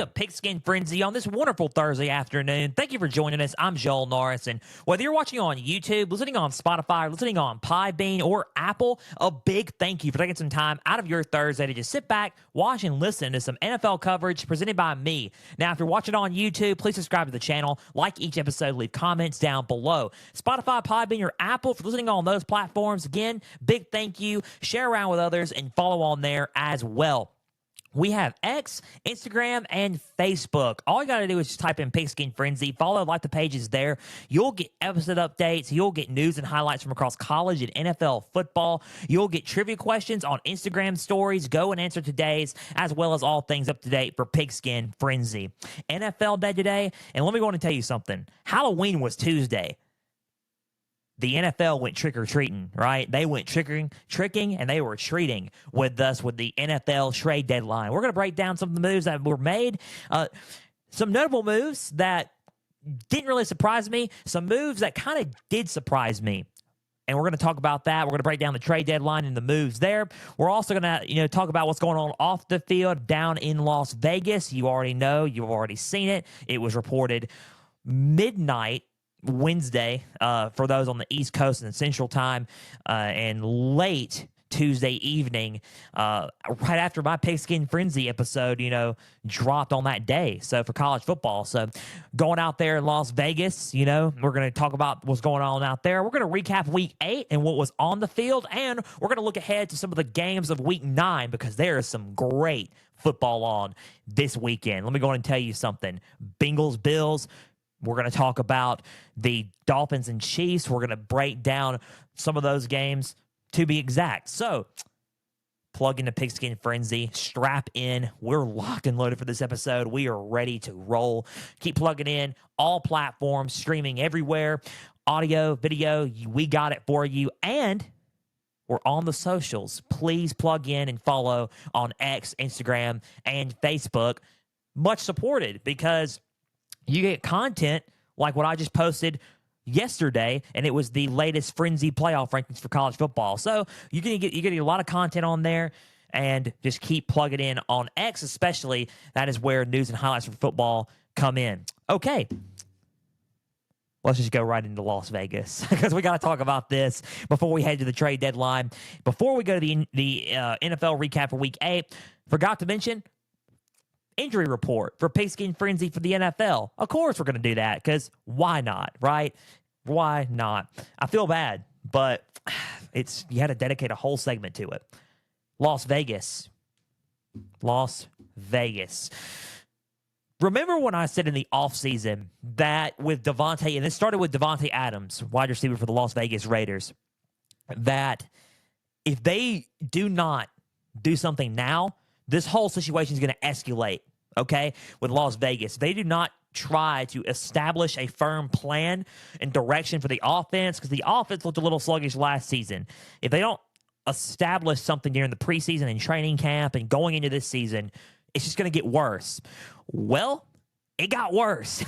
to Pigskin Frenzy on this wonderful Thursday afternoon. Thank you for joining us. I'm Joel Norris, and whether you're watching on YouTube, listening on Spotify, listening on Podbean, or Apple, a big thank you for taking some time out of your Thursday to just sit back, watch, and listen to some NFL coverage presented by me. Now, if you're watching on YouTube, please subscribe to the channel, like each episode, leave comments down below. Spotify, Podbean, or Apple, for listening on those platforms, again, big thank you. Share around with others and follow on there as well. We have X, Instagram, and Facebook. All you got to do is just type in Pigskin Frenzy. Follow, like the pages there. You'll get episode updates. You'll get news and highlights from across college and NFL football. You'll get trivia questions on Instagram stories. Go and answer today's, as well as all things up to date for Pigskin Frenzy. NFL day today, and let me go on and tell you something. Halloween was Tuesday. The NFL went trick-or-treating, right? They went tricking, and they were treating with us with the NFL trade deadline. We're going to break down some of the moves that were made, some notable moves that didn't really surprise me, some moves that kind of did surprise me. And we're going to talk about that. We're going to break down the trade deadline and the moves there. We're also going to, talk about what's going on off the field down in Las Vegas. You already know. You've already seen it. It was reported midnight Wednesday for those on the East Coast and Central Time, and late Tuesday evening, right after my Pigskin Frenzy episode, dropped on that day. So for college football, so going out there in Las Vegas, we're going to talk about what's going on out there. We're going to recap Week 8 and what was on the field, and we're going to look ahead to some of the games of Week 9 because there is some great football on this weekend. Let me go ahead and tell you something. Bengals, Bills. We're going to talk about the Dolphins and Chiefs. We're going to break down some of those games to be exact. So, plug into Pigskin Frenzy. Strap in. We're locked and loaded for this episode. We are ready to roll. Keep plugging in. All platforms, streaming everywhere. Audio, video, we got it for you. And we're on the socials. Please plug in and follow on X, Instagram, and Facebook. Much supported because you get content like what I just posted yesterday, and it was the latest Frenzy playoff rankings for college football. So you're gonna get a lot of content on there, and just keep plugging in on X, especially. That is where news and highlights for football come in. Okay, let's just go right into Las Vegas because we got to talk about this before we head to the trade deadline. Before we go to the NFL recap for Week 8, forgot to mention injury report for Pigskin Frenzy for the NFL. Of course we're going to do that because why not, right? Why not? I feel bad, but you had to dedicate a whole segment to it. Las Vegas. Remember when I said in the offseason that with Devontae, and this started with Devontae Adams, wide receiver for the Las Vegas Raiders, that if they do not do something now, this whole situation is going to escalate, okay, with Las Vegas. They do not try to establish a firm plan and direction for the offense because the offense looked a little sluggish last season. If they don't establish something during the preseason and training camp and going into this season, it's just going to get worse. Well, it got worse.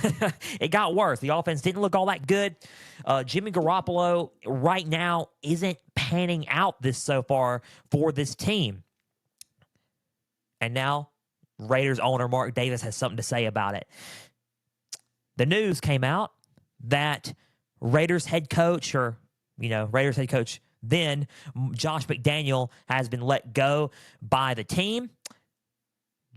It got worse. The offense didn't look all that good. Jimmy Garoppolo right now isn't panning out this so far for this team. And now, Raiders owner Mark Davis has something to say about it. The news came out that Raiders head coach then, Josh McDaniel, has been let go by the team.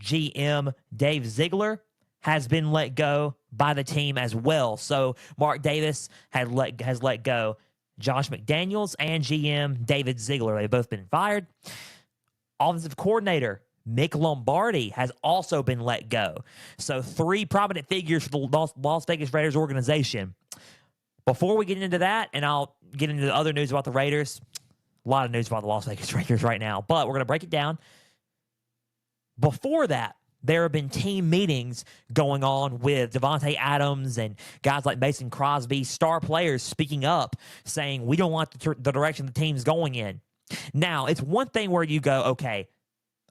GM Dave Ziegler has been let go by the team as well. So, Mark Davis has let go Josh McDaniels and GM David Ziegler. They've both been fired. Offensive coordinator Mick Lombardi has also been let go. So 3 prominent figures for the Las Vegas Raiders organization. Before we get into that, and I'll get into the other news about the Raiders, a lot of news about the Las Vegas Raiders right now, but we're going to break it down. Before that, there have been team meetings going on with Devontae Adams and guys like Mason Crosby, star players speaking up, saying we don't want the direction the team's going in. Now, it's one thing where you go, okay,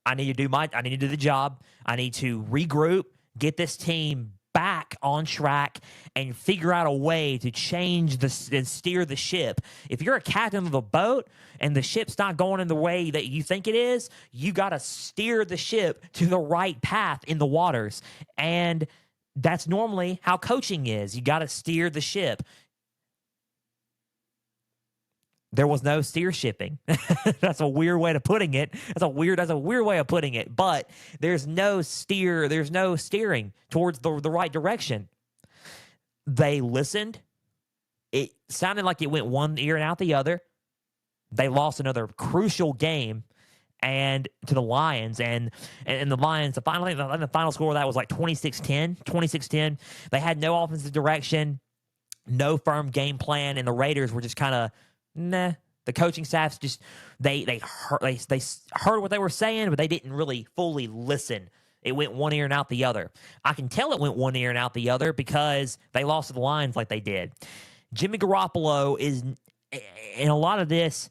I need to do the job. I need to regroup, get this team back back on track and figure out a way to change and steer the ship. If you're a captain of a boat and the ship's not going in the way that you think it is, you got to steer the ship to the right path in the waters. And that's normally how coaching is. You got to steer the ship. There was no steer shipping. That's a weird way of putting it. That's a weird way of putting it. But there's no steering towards the right direction. They listened. It sounded like it went one ear and out the other. They lost another crucial game and to the Lions. And the Lions, the final score of that was like 26-10. 26-10. They had no offensive direction, no firm game plan, and the Raiders were just kind of nah. The coaching staffs just they heard what they were saying, but they didn't really fully listen. It went one ear and out the other. I can tell it went one ear and out the other because they lost to the Lions like they did. Jimmy Garoppolo is in a lot of this,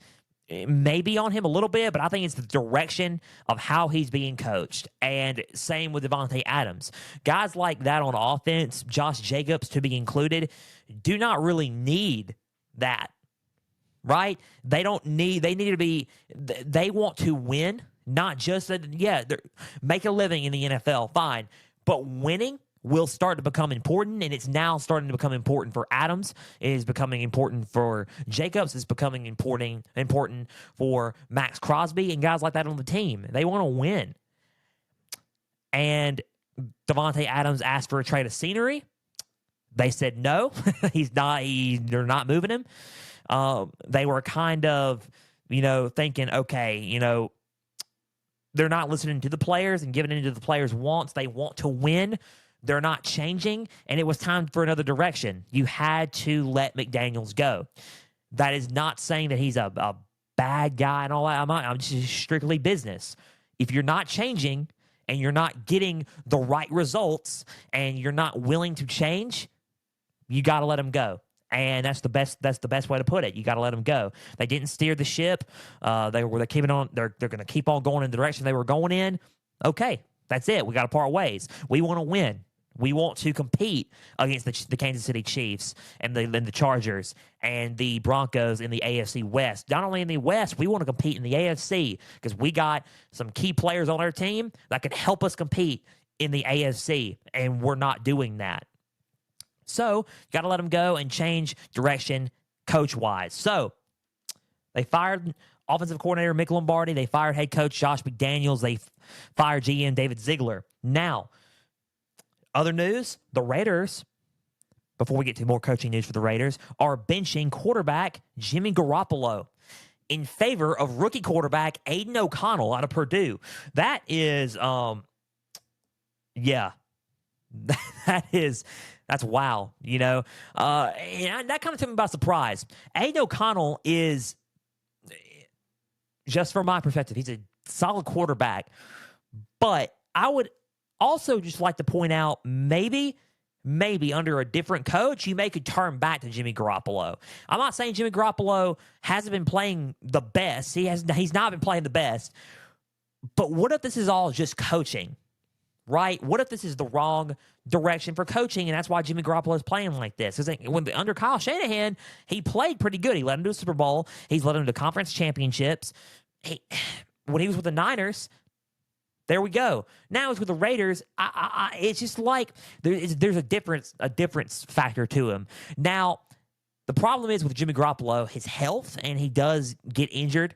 maybe on him a little bit, but I think it's the direction of how he's being coached. And same with Davante Adams. Guys like that on offense, Josh Jacobs to be included, do not really need that. Right? They need to be, they want to win, not just that, make a living in the NFL, fine. But winning will start to become important, and it's now starting to become important for Adams. It is becoming important for Jacobs. It's becoming important for Max Crosby and guys like that on the team. They want to win. And Davante Adams asked for a trade of scenery. They said no. They're not moving him. They were kind of, thinking, okay, they're not listening to the players and giving into the players' wants. They want to win. They're not changing, and it was time for another direction. You had to let McDaniels go. That is not saying that he's a bad guy and all that. I'm just strictly business. If you're not changing and you're not getting the right results and you're not willing to change, you got to let him go. And that's the best way to put it. You got to let them go. They didn't steer the ship. They're keeping on. They're going to keep on going in the direction they were going in. Okay, that's it. We got to part ways. We want to win. We want to compete against the Kansas City Chiefs and the Chargers and the Broncos in the AFC West. Not only in the West, we want to compete in the AFC because we got some key players on our team that can help us compete in the AFC, and we're not doing that. So, you got to let them go and change direction coach-wise. So, they fired offensive coordinator Mick Lombardi. They fired head coach Josh McDaniels. They fired GM David Ziegler. Now, other news, the Raiders, before we get to more coaching news for the Raiders, are benching quarterback Jimmy Garoppolo in favor of rookie quarterback Aiden O'Connell out of Purdue. That is, that's wow, and that kind of took me by surprise. Aiden O'Connell is, just from my perspective, he's a solid quarterback, but I would also just like to point out maybe under a different coach, you could turn back to Jimmy Garoppolo. I'm not saying Jimmy Garoppolo hasn't been playing the best. He's not been playing the best, but what if this is all just coaching? Right? What if this is the wrong direction for coaching, and that's why Jimmy Garoppolo is playing like this? Because under Kyle Shanahan, he played pretty good. He led him to a Super Bowl. He's led him to conference championships. When he was with the Niners, there we go. Now he's with the Raiders. It's just like there's a difference factor to him. Now, the problem is with Jimmy Garoppolo, his health, and he does get injured.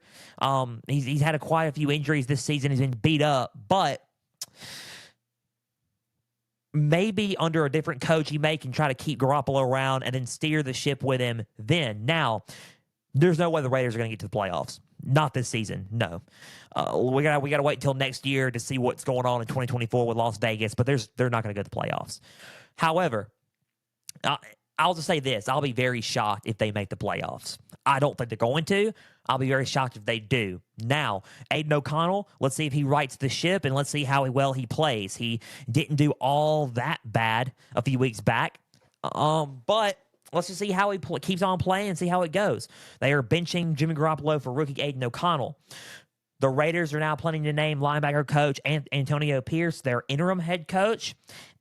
He's had quite a few injuries this season. He's been beat up, but maybe under a different coach, he can try to keep Garoppolo around and then steer the ship with him then. Now, there's no way the Raiders are going to get to the playoffs. Not this season, no. We got to wait until next year to see what's going on in 2024 with Las Vegas, but they're not going to go to the playoffs. However, I'll just say this. I'll be very shocked if they make the playoffs. I don't think they're going to. I'll be very shocked if they do. Now, Aiden O'Connell, let's see if he rights the ship, and let's see how well he plays. He didn't do all that bad a few weeks back, but let's just see how he keeps on playing and see how it goes. They are benching Jimmy Garoppolo for rookie Aiden O'Connell. The Raiders are now planning to name linebacker coach Antonio Pierce their interim head coach,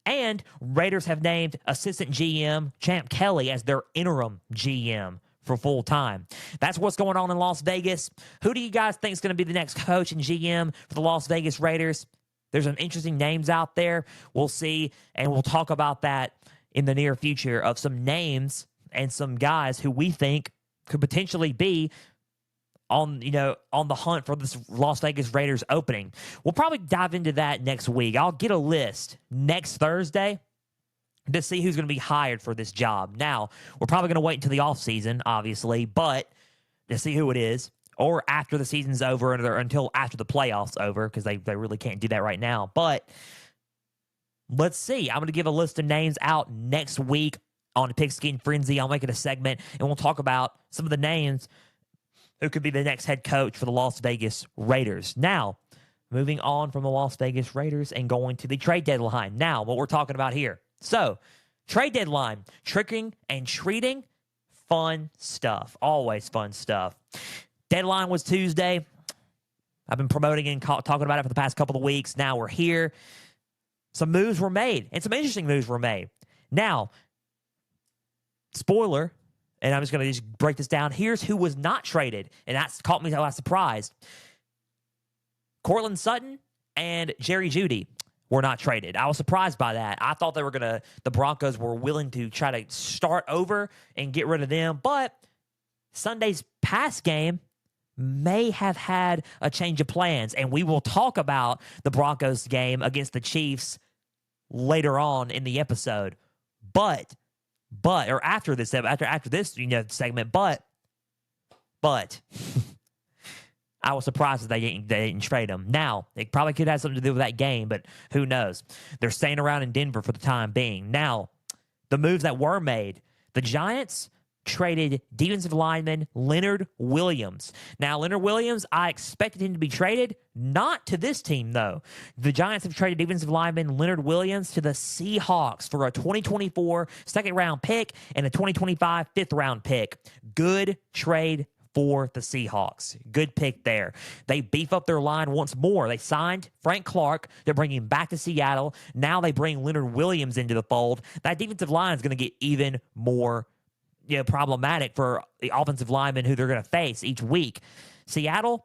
And Raiders have named assistant GM Champ Kelly as their interim GM for full time. That's what's going on in Las Vegas. Who do you guys think is going to be the next coach and GM for the Las Vegas Raiders? There's some interesting names out there. We'll see, and we'll talk about that in the near future of some names and some guys who we think could potentially be on the hunt for this Las Vegas Raiders opening. We'll probably dive into that next week. I'll get a list next Thursday to see who's going to be hired for this job. Now, we're probably going to wait until the offseason, obviously, but to see who it is, or after the season's over, or until after the playoffs over, because they really can't do that right now. But let's see. I'm going to give a list of names out next week on Pigskin Frenzy. I'll make it a segment, and we'll talk about some of the names who could be the next head coach for the Las Vegas Raiders. Now, moving on from the Las Vegas Raiders and going to the trade deadline. Now, what we're talking about here. So, trade deadline, tricking and treating, fun stuff. Always fun stuff. Deadline was Tuesday. I've been promoting and talking about it for the past couple of weeks. Now we're here. Some moves were made, and some interesting moves were made. Now, spoiler, and I'm just going to just break this down. Here's who was not traded, and that's caught me by surprise. Cortland Sutton and Jerry Jeudy were not traded. I was surprised by that. I thought the Broncos were willing to try to start over and get rid of them, but Sunday's pass game may have had a change of plans, and we will talk about the Broncos game against the Chiefs later on in the episode. But after this segment, but I was surprised that they didn't trade him. Now, it probably could have something to do with that game, but who knows? They're staying around in Denver for the time being. Now, the moves that were made, the Giants traded defensive lineman Leonard Williams. Now, Leonard Williams, I expected him to be traded, not to this team, though. The Giants have traded defensive lineman Leonard Williams to the Seahawks for a 2024 second-round pick and a 2025 fifth-round pick. Good trade for the Seahawks. Good pick there. They beef up their line once more. They signed Frank Clark. They're bringing him back to Seattle. Now they bring Leonard Williams into the fold. That defensive line is going to get even more problematic for the offensive linemen who they're going to face each week. Seattle,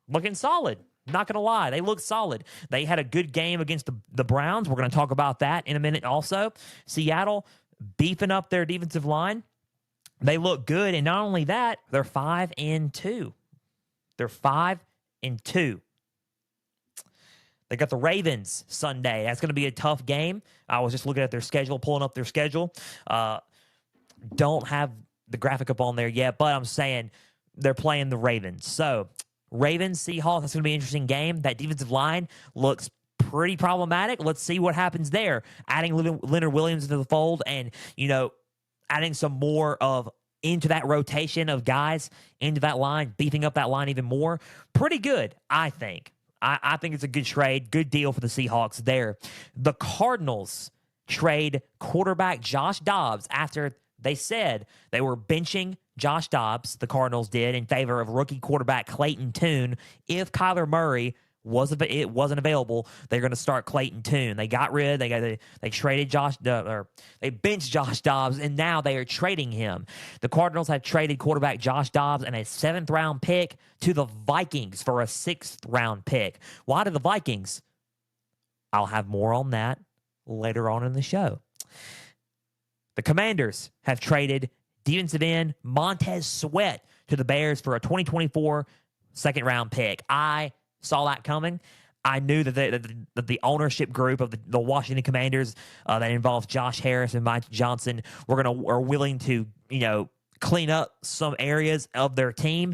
looking solid. Not going to lie. They look solid. They had a good game against the Browns. We're going to talk about that in a minute also. Seattle beefing up their defensive line. They look good. And not only that, they're 5-2. They're 5-2. They got the Ravens Sunday. That's going to be a tough game. I was just looking at their schedule, pulling up their schedule. Don't have the graphic up on there yet, but I'm saying they're playing the Ravens. So, Ravens, Seahawks, that's going to be an interesting game. That defensive line looks pretty problematic. Let's see what happens there. Adding Leonard Williams into the fold and, adding some more into that rotation of guys into that line, beefing up that line even more. Pretty good, I think. I think it's a good trade, good deal for the Seahawks there. The Cardinals trade quarterback Josh Dobbs after they said they were benching Josh Dobbs, the Cardinals did, in favor of rookie quarterback Clayton Tune. If Kyler Murray wasn't available, they're going to start Clayton Tune. They got rid. They traded they benched Josh Dobbs, and now they are trading him. The Cardinals have traded quarterback Josh Dobbs and a 7th-round pick to the Vikings for a 6th-round pick. Why to the Vikings? I'll have more on that later on in the show. The Commanders have traded defensive end Montez Sweat to the Bears for a 2024 second-round pick. I saw that coming. I knew that the ownership group of the Washington Commanders that involves Josh Harris and Mike Johnson are willing to clean up some areas of their team,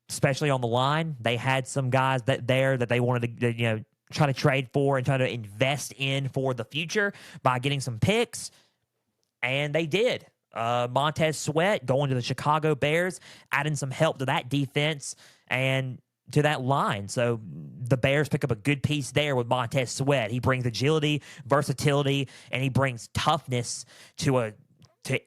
especially on the line. They had some guys that they wanted to try to trade for and try to invest in for the future by getting some picks. And they did. Montez Sweat going to the Chicago Bears, adding some help to that defense and to that line. So the Bears pick up a good piece there with Montez Sweat. He brings agility, versatility, and he brings toughness to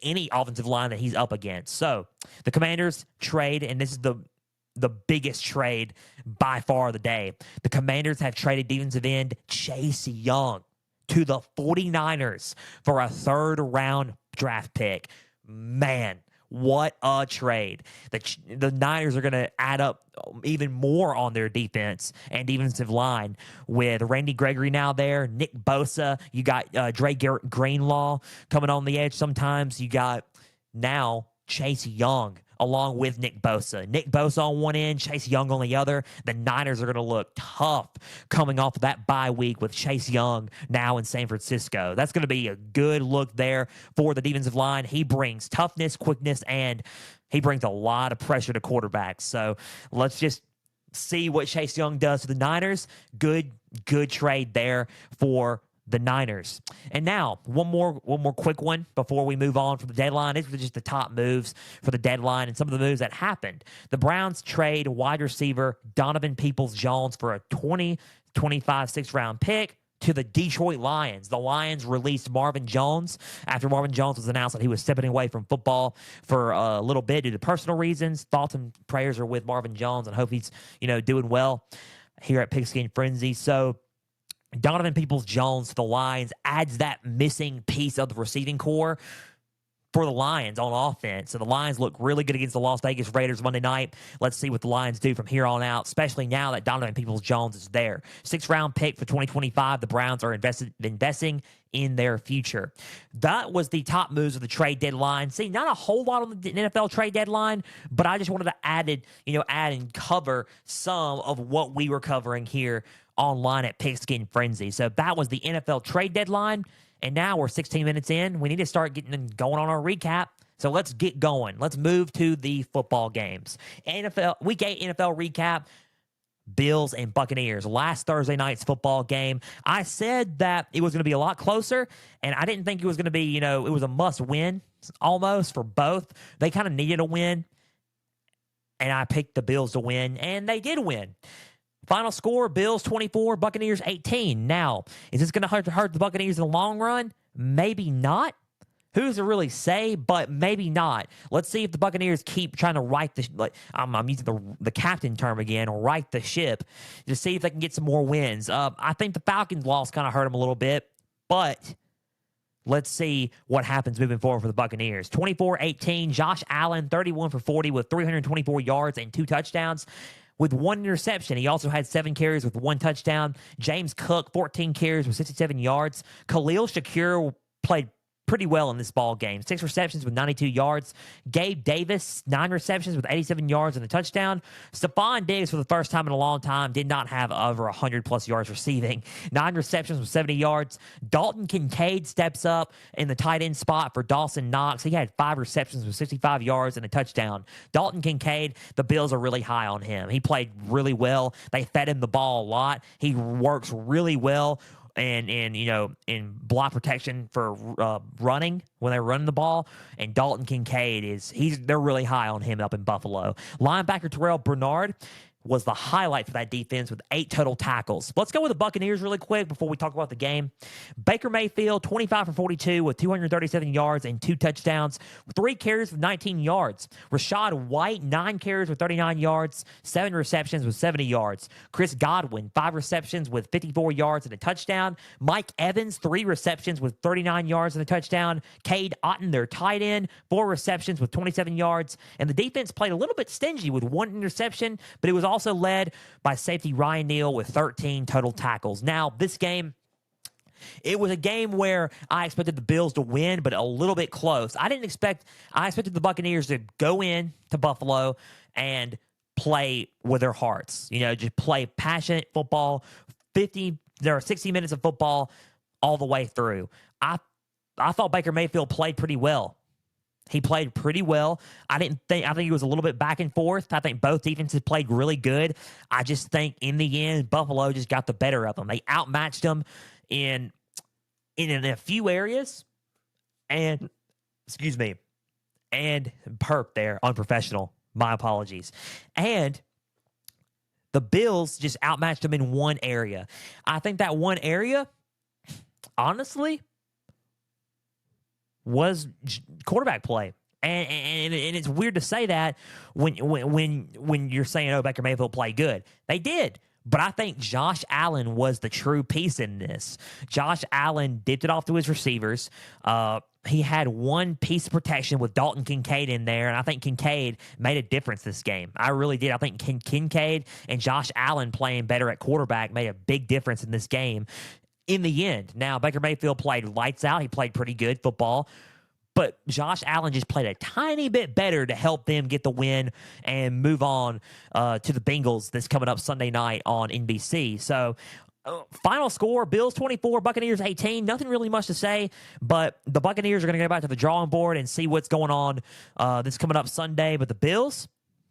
any offensive line that he's up against. So the Commanders trade, and this is the biggest trade by far of the day. The Commanders have traded defensive end Chase Young to the 49ers for a third-round draft pick. Man, what a trade. The Niners are going to add up even more on their defense and defensive line with Randy Gregory now there, Nick Bosa. You got Dre Greenlaw coming on the edge sometimes. You got now Chase Young along with Nick Bosa. Nick Bosa on one end, Chase Young on the other. The Niners are going to look tough coming off of that bye week with Chase Young now in San Francisco. That's going to be a good look there for the defensive line. He brings toughness, quickness, and he brings a lot of pressure to quarterbacks. So let's just see what Chase Young does to the Niners. Good trade there for the Niners. And now, one more quick one before we move on from the deadline. These were just the top moves for the deadline and some of the moves that happened. The Browns trade wide receiver Donovan Peoples-Jones for a 2025 sixth-round pick to the Detroit Lions. The Lions released Marvin Jones after Marvin Jones was announced that he was stepping away from football for a little bit due to personal reasons. Thoughts and prayers are with Marvin Jones, and hope he's doing well here at Pigskin Frenzy. So Donovan Peoples-Jones to the Lions adds that missing piece of the receiving core for the Lions on offense. So the Lions look really good against the Las Vegas Raiders Monday night. Let's see what the Lions do from here on out, especially now that Donovan Peoples-Jones is there. Sixth-round pick for 2025. The Browns are investing in their future. That was the top moves of the trade deadline. See, not a whole lot on the NFL trade deadline, but I just wanted to add and cover some of what we were covering here online at Pigskin Frenzy. So that was the NFL trade deadline, and now we're 16 minutes in. We need to start going on our recap. So let's get going. Let's move to the football games. Week 8 NFL recap. Bills and Buccaneers. Last Thursday night's football game. I said that it was going to be a lot closer, and I didn't think it was going to be, it was a must-win almost for both. They kind of needed a win, and I picked the Bills to win, and they did win. Final score, Bills 24, Buccaneers 18. Now, is this going to hurt the Buccaneers in the long run? Maybe not. Who's to really say, but maybe not. Let's see if the Buccaneers keep trying to right I'm using the captain term again, or right the ship, to see if they can get some more wins. I think the Falcons' loss kind of hurt them a little bit, but let's see what happens moving forward for the Buccaneers. 24-18, Josh Allen, 31 for 40 with 324 yards and 2 touchdowns. With 1 interception. He also had 7 carries with 1 touchdown. James Cook, 14 carries with 67 yards. Khalil Shakir played pretty well in this ball game. 6 receptions with 92 yards. Gabe Davis, 9 receptions with 87 yards and a touchdown. Stephon Diggs, for the first time in a long time, did not have over 100-plus yards receiving. 9 receptions with 70 yards. Dalton Kincaid steps up in the tight end spot for Dawson Knox. He had 5 receptions with 65 yards and a touchdown. Dalton Kincaid, the Bills are really high on him. He played really well. They fed him the ball a lot. He works really well and in block protection for running when they're running the ball. And Dalton Kincaid they're really high on him up in Buffalo. Linebacker Terrell Bernard was the highlight for that defense with 8 total tackles. Let's go with the Buccaneers really quick before we talk about the game. Baker Mayfield, 25 for 42 with 237 yards and 2 touchdowns, 3 carries with 19 yards. Rashad White, 9 carries with 39 yards, 7 receptions with 70 yards. Chris Godwin, 5 receptions with 54 yards and a touchdown. Mike Evans, 3 receptions with 39 yards and a touchdown. Cade Otton, their tight end, 4 receptions with 27 yards. And the defense played a little bit stingy with 1 interception, but it was also led by safety Ryan Neal with 13 total tackles. Now, this game, it was a game where I expected the Bills to win, but a little bit close. I expected the Buccaneers to go in to Buffalo and play with their hearts. Just play passionate football, 60 minutes of football all the way through. I thought Baker Mayfield played pretty well. He played pretty well. I think it was a little bit back and forth. I think both defenses played really good. I just think in the end, Buffalo just got the better of them. They outmatched them in a few areas. And perp there, unprofessional. My apologies. And the Bills just outmatched them in one area. I think that one area, honestly, was quarterback play. And it's weird to say that when you're saying, Baker Mayfield played good. They did. But I think Josh Allen was the true piece in this. Josh Allen dipped it off to his receivers. He had one piece of protection with Dalton Kincaid in there, and I think Kincaid made a difference this game. I really did. I think Kincaid and Josh Allen playing better at quarterback made a big difference in this game in the end. Now, Baker Mayfield played lights out. He played pretty good football. But Josh Allen just played a tiny bit better to help them get the win and move on to the Bengals that's coming up Sunday night on NBC. So, final score, Bills 24, Buccaneers 18. Nothing really much to say, but the Buccaneers are going to go back to the drawing board and see what's going on this coming up Sunday. But the Bills,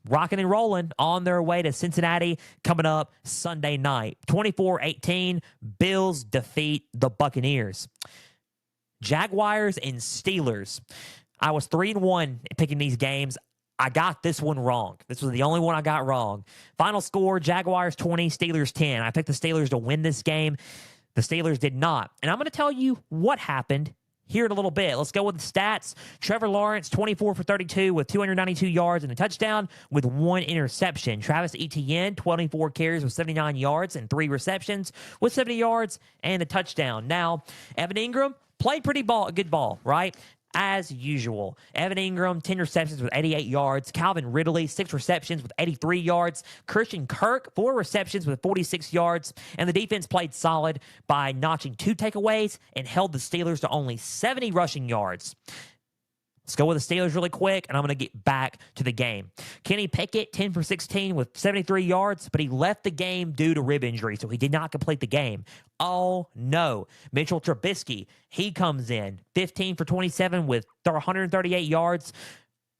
rocking and rolling on their way to Cincinnati coming up Sunday night. 24-18, Bills defeat the Buccaneers. Jaguars and Steelers. I was 3-1 picking these games. I got this one wrong. This was the only one I got wrong. Final score, Jaguars 20, Steelers 10. I picked the Steelers to win this game. The Steelers did not. And I'm going to tell you what happened here in a little bit. Let's go with the stats. Trevor Lawrence, 24 for 32 with 292 yards and a touchdown with one interception. Travis Etienne, 24 carries with 79 yards and 3 receptions with 70 yards and a touchdown. Now, Evan Ingram played good ball, right? As usual. Evan Ingram, 10 receptions with 88 yards. Calvin Ridley, 6 receptions with 83 yards. Christian Kirk, 4 receptions with 46 yards. And the defense played solid by notching 2 takeaways and held the Steelers to only 70 rushing yards. Let's go with the Steelers really quick, and I'm going to get back to the game. Kenny Pickett, 10 for 16 with 73 yards, but he left the game due to rib injury, so he did not complete the game. Oh, no. Mitchell Trubisky, he comes in, 15 for 27 with 138 yards.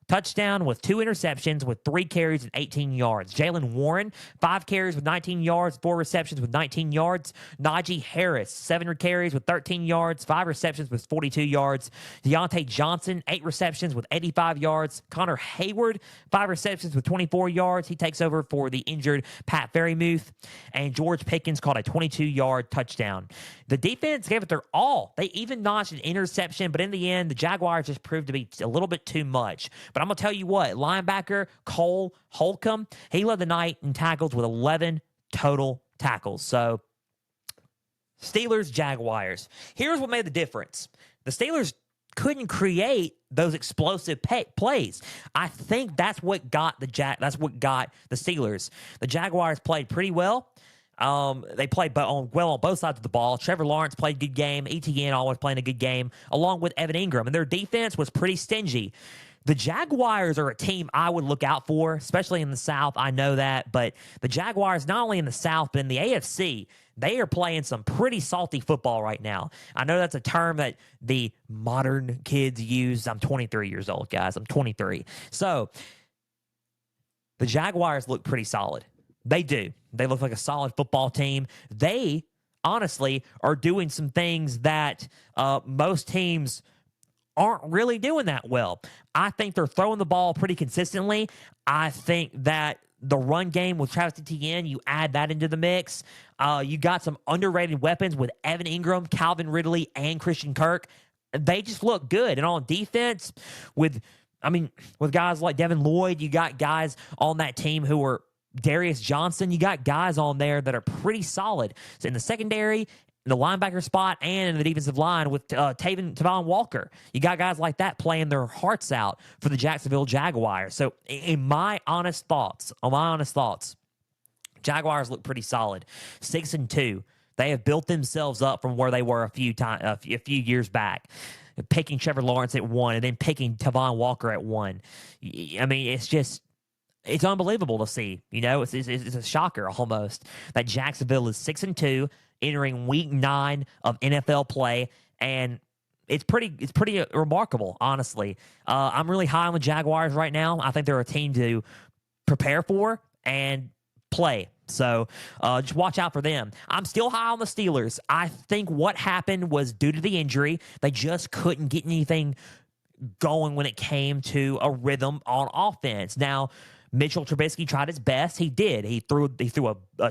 Touchdown with 2 interceptions with 3 carries and 18 yards. Jalen Warren, 5 carries with 19 yards, 4 receptions with 19 yards. Najee Harris, 7 carries with 13 yards, 5 receptions with 42 yards. Deontay Johnson, 8 receptions with 85 yards. Connor Hayward, 5 receptions with 24 yards. He takes over for the injured Pat Freiermuth. And George Pickens caught a 22-yard touchdown. The defense gave it their all. They even notched an interception, but in the end, the Jaguars just proved to be a little bit too much. But I'm going to tell you what, linebacker Cole Holcomb, he led the night in tackles with 11 total tackles. So, Steelers, Jaguars. Here's what made the difference. The Steelers couldn't create those explosive plays. I think that's what got the Steelers. The Jaguars played pretty well. They played well on both sides of the ball. Trevor Lawrence played a good game. Etienne always playing a good game, along with Evan Ingram. And their defense was pretty stingy. The Jaguars are a team I would look out for, especially in the South. I know that. But the Jaguars, not only in the South, but in the AFC, they are playing some pretty salty football right now. I know that's a term that the modern kids use. I'm 23 years old, guys. I'm 23. So, the Jaguars look pretty solid. They do. They look like a solid football team. They, honestly, are doing some things that most teams aren't really doing that well. I think they're throwing the ball pretty consistently. I think that the run game with Travis Etienne, you add that into the mix. You got some underrated weapons with Evan Ingram, Calvin Ridley, and Christian Kirk. They just look good. And on defense, with guys like Devin Lloyd, you got guys on that team who are Darius Johnson. You got guys on there that are pretty solid. So in the secondary, in the linebacker spot, and in the defensive line with Tavon Walker. You got guys like that playing their hearts out for the Jacksonville Jaguars. So in my honest thoughts, Jaguars look pretty solid. 6-2. They have built themselves up from where they were a few years back. Picking Trevor Lawrence at 1 and then picking Tavon Walker at 1. I mean, it's unbelievable to see. You know, it's a shocker almost that Jacksonville is 6-2, entering week 9 of NFL play, and it's pretty remarkable, honestly. I'm really high on the Jaguars right now. I think they're a team to prepare for and play. So just watch out for them. I'm still high on the Steelers. I think what happened was due to the injury. They just couldn't get anything going when it came to a rhythm on offense. Now, Mitchell Trubisky tried his best. He did. He threw a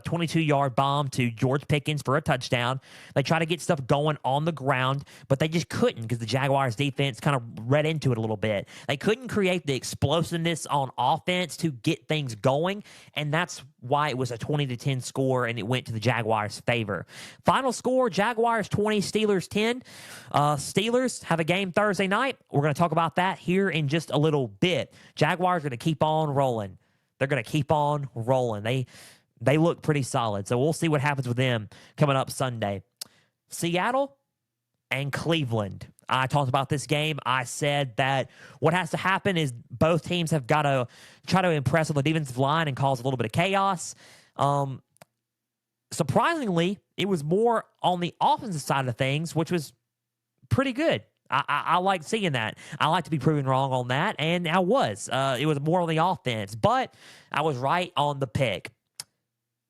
22-yard bomb to George Pickens for a touchdown. They tried to get stuff going on the ground, but they just couldn't because the Jaguars defense kind of read into it a little bit. They couldn't create the explosiveness on offense to get things going, and that's why it was a 20-10 score, and it went to the Jaguars' favor. Final score, Jaguars 20, Steelers 10. Steelers have a game Thursday night. We're going to talk about that here in just a little bit. Jaguars are going to keep on rolling. They're going to keep on rolling. They look pretty solid, so we'll see what happens with them coming up Sunday. Seattle and Cleveland. I talked about this game. I said that what has to happen is both teams have got to try to impress on the defensive line and cause a little bit of chaos. Surprisingly, it was more on the offensive side of things, which was pretty good. I like seeing that. I like to be proven wrong on that, and I was. It was more on the offense, but I was right on the pick.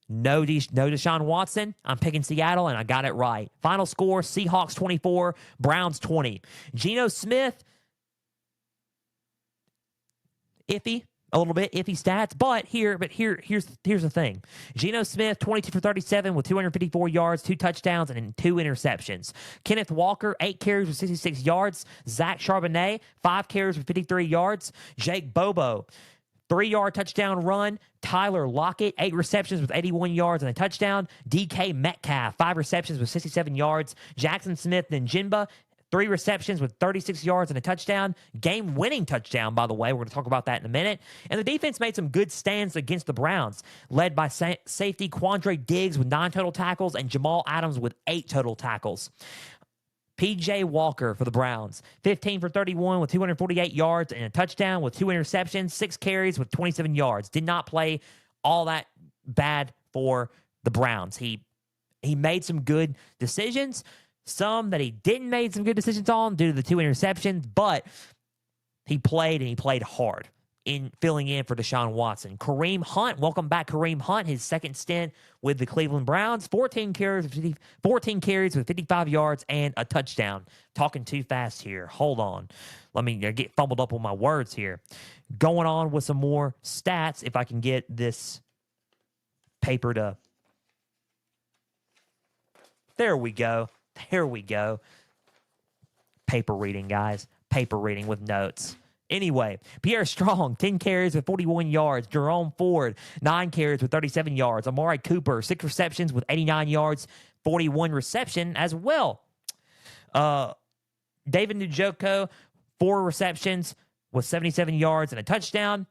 No Deshaun Watson. I'm picking Seattle, and I got it right. Final score, Seahawks 24, Browns 20. Geno Smith, iffy. A little bit iffy stats, but here's the thing. Geno Smith, 22 for 37 with 254 yards, 2 touchdowns, and 2 interceptions. Kenneth Walker, 8 carries with 66 yards. Zach Charbonnet, 5 carries with 53 yards. Jake Bobo, 3-yard touchdown run. Tyler Lockett, 8 receptions with 81 yards and a touchdown. DK Metcalf, 5 receptions with 67 yards. Jackson Smith-Njigba, 3 receptions with 36 yards and a touchdown. Game-winning touchdown, by the way. We're going to talk about that in a minute. And the defense made some good stands against the Browns, led by safety Quandre Diggs with 9 total tackles and Jamal Adams with 8 total tackles. P.J. Walker for the Browns, 15 for 31 with 248 yards and a touchdown with 2 interceptions, 6 carries with 27 yards. Did not play all that bad for the Browns. He made some good decisions. Some that he didn't make some good decisions on due to the 2 interceptions, but he played, and he played hard in filling in for Deshaun Watson. Kareem Hunt, welcome back Kareem Hunt, his second stint with the Cleveland Browns, 14 carries with 55 yards and a touchdown. Talking too fast here. Hold on. Let me get fumbled up on my words here. Going on with some more stats, if I can get this paper to... There we go. There we go. Paper reading, guys. Paper reading with notes. Anyway, Pierre Strong, 10 carries with 41 yards. Jerome Ford, 9 carries with 37 yards. Amari Cooper, 6 receptions with 89 yards, 41 reception as well. David Njoku, 4 receptions with 77 yards and a touchdown.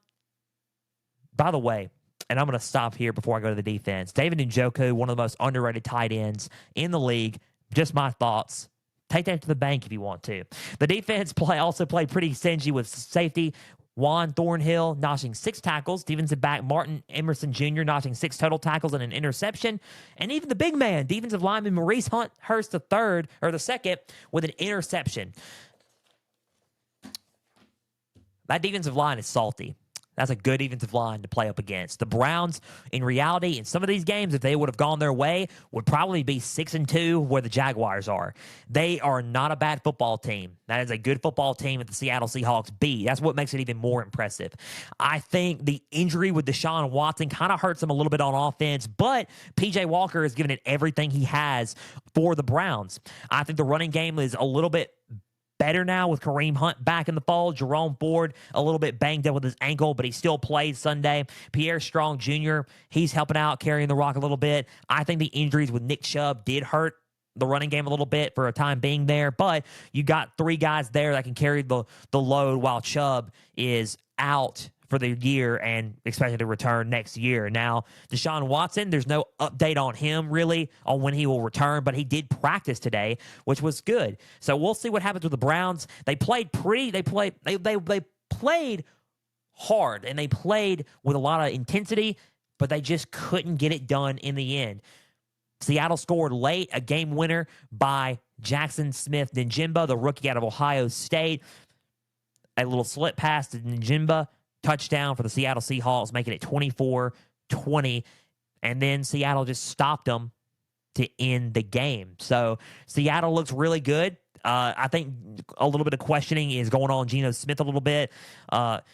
By the way, and I'm going to stop here before I go to the defense. David Njoku, one of the most underrated tight ends in the league. Just my thoughts. Take that to the bank if you want to. The defense also played pretty stingy with safety Juan Thornhill notching 6 tackles. Defensive back Martin Emerson Jr. notching 6 total tackles and an interception. And even the big man, defensive lineman Maurice Hurst the second, with an interception. That defensive line is salty. That's a good defensive line to play up against. The Browns, in reality, in some of these games, if they would have gone their way, would probably be 6-2 where the Jaguars are. They are not a bad football team. That is a good football team that the Seattle Seahawks beat. That's what makes it even more impressive. I think the injury with Deshaun Watson kind of hurts them a little bit on offense, but P.J. Walker has given it everything he has for the Browns. I think the running game is a little bit better now with Kareem Hunt back in the fold. Jerome Ford a little bit banged up with his ankle, but he still played Sunday. Pierre Strong Jr., he's helping out, carrying the rock a little bit. I think the injuries with Nick Chubb did hurt the running game a little bit for a time being there, but you got 3 guys there that can carry the load while Chubb is out for the year and expected to return next year. Now, Deshaun Watson, there's no update on him really on when he will return, but he did practice today, which was good. So we'll see what happens with the Browns. They played they played hard, and they played with a lot of intensity, but they just couldn't get it done in the end. Seattle scored late, a game winner by Jackson Smith-Njigba, the rookie out of Ohio State. A little slip pass to Njigba. Touchdown for the Seattle Seahawks, making it 24-20. And then Seattle just stopped them to end the game. So Seattle looks really good. I think a little bit of questioning is going on Geno Smith a little bit.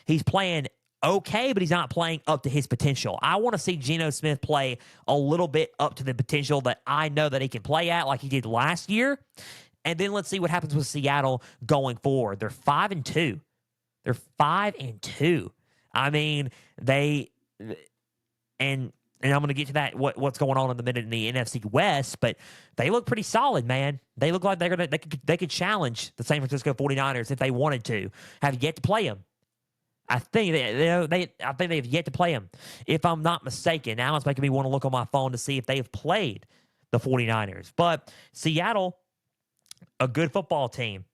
He's playing okay, but he's not playing up to his potential. I want to see Geno Smith play a little bit up to the potential that I know that he can play at, like he did last year. And then let's see what happens with Seattle going forward. They're 5-2. They're 5-2. I mean, and I'm going to get to that what's going on in the minute in the NFC West, but they look pretty solid, man. They look like they could challenge the San Francisco 49ers if they wanted to. Have yet to play them. I think they've yet to play them. If I'm not mistaken, now it's making me want to look on my phone to see if they've played the 49ers. But Seattle, a good football team,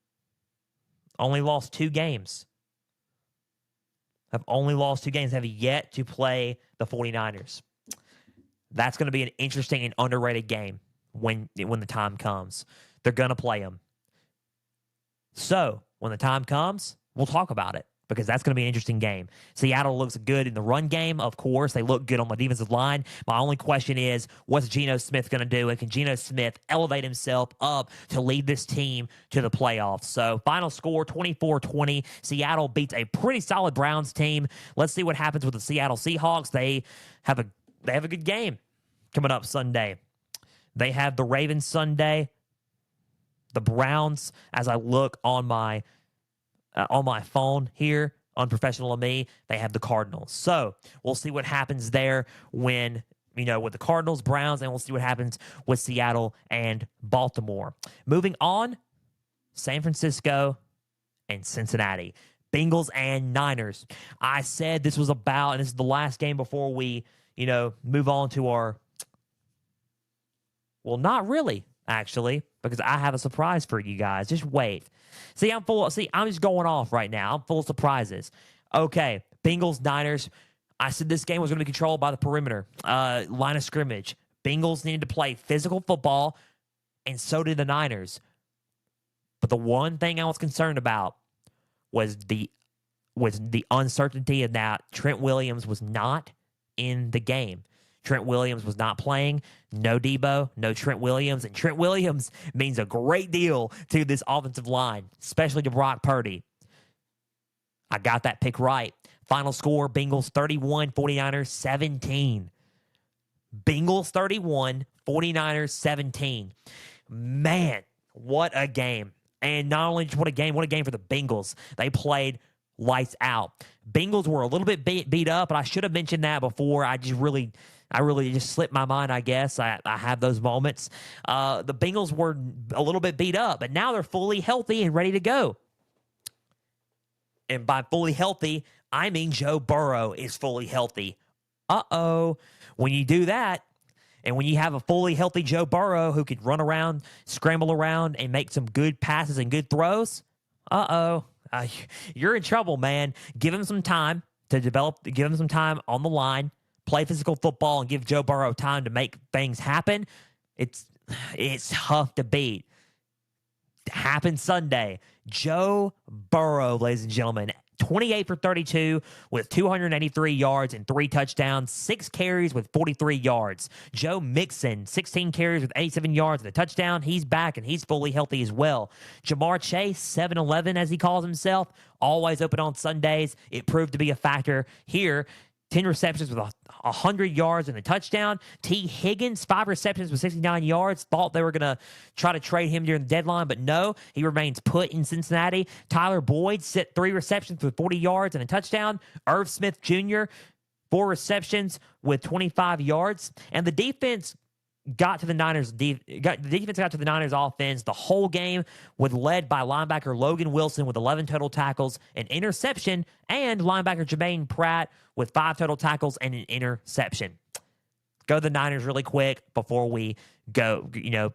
only lost 2 games. Have only lost 2 games, have yet to play the 49ers. That's going to be an interesting and underrated game when the time comes. They're going to play them. So when the time comes, we'll talk about it, because that's going to be an interesting game. Seattle looks good in the run game, of course. They look good on the defensive line. My only question is, what's Geno Smith going to do? And can Geno Smith elevate himself up to lead this team to the playoffs? So final score, 24-20. Seattle beats a pretty solid Browns team. Let's see what happens with the Seattle Seahawks. They have a good game coming up Sunday. They have the Ravens Sunday. The Browns, as I look on my phone here, unprofessional of me, they have the Cardinals. So we'll see what happens there with the Cardinals, Browns, and we'll see what happens with Seattle and Baltimore. Moving on, San Francisco and Cincinnati. Bengals and Niners. I said this was about, and this is the last game before we, move on to our, well, not really, actually, because I have a surprise for you guys. Just wait. I'm just going off right now. I'm full of surprises. Okay, Bengals, Niners. I said this game was going to be controlled by the perimeter, line of scrimmage. Bengals needed to play physical football, and so did the Niners. But the one thing I was concerned about was the uncertainty of that Trent Williams was not in the game. Trent Williams was not playing. No Debo, no Trent Williams. And Trent Williams means a great deal to this offensive line, especially to Brock Purdy. I got that pick right. Final score, Bengals 31, 49ers 17. Bengals 31, 49ers 17. Man, what a game. And not only what a game for the Bengals. They played lights out. Bengals were a little bit beat up, and I should have mentioned that before. I really just slipped my mind, I guess. I have those moments. The Bengals were a little bit beat up, but now they're fully healthy and ready to go. And by fully healthy, I mean Joe Burrow is fully healthy. Uh-oh. When you do that, and when you have a fully healthy Joe Burrow who can run around, scramble around, and make some good passes and good throws, you're in trouble, man. Give him some time to develop. Give him some time on the line. Play physical football and give Joe Burrow time to make things happen. It's tough to beat. Happened Sunday. Joe Burrow, ladies and gentlemen, 28 for 32 with 283 yards and 3 touchdowns, 6 carries with 43 yards. Joe Mixon, 16 carries with 87 yards and a touchdown. He's back and he's fully healthy as well. Jamar Chase, 7-11 as he calls himself, always open on Sundays. It proved to be a factor here. 10 receptions with 100 yards and a touchdown. T. Higgins, 5 receptions with 69 yards. Thought they were going to try to trade him during the deadline, but no, he remains put in Cincinnati. Tyler Boyd, 3 receptions with 40 yards and a touchdown. Irv Smith Jr., 4 receptions with 25 yards. And the defense got to the Niners. The defense got to the Niners offense the whole game, led by linebacker Logan Wilson with 11 total tackles, an interception, and linebacker Jermaine Pratt with 5 total tackles and an interception. Go to the Niners really quick before we go,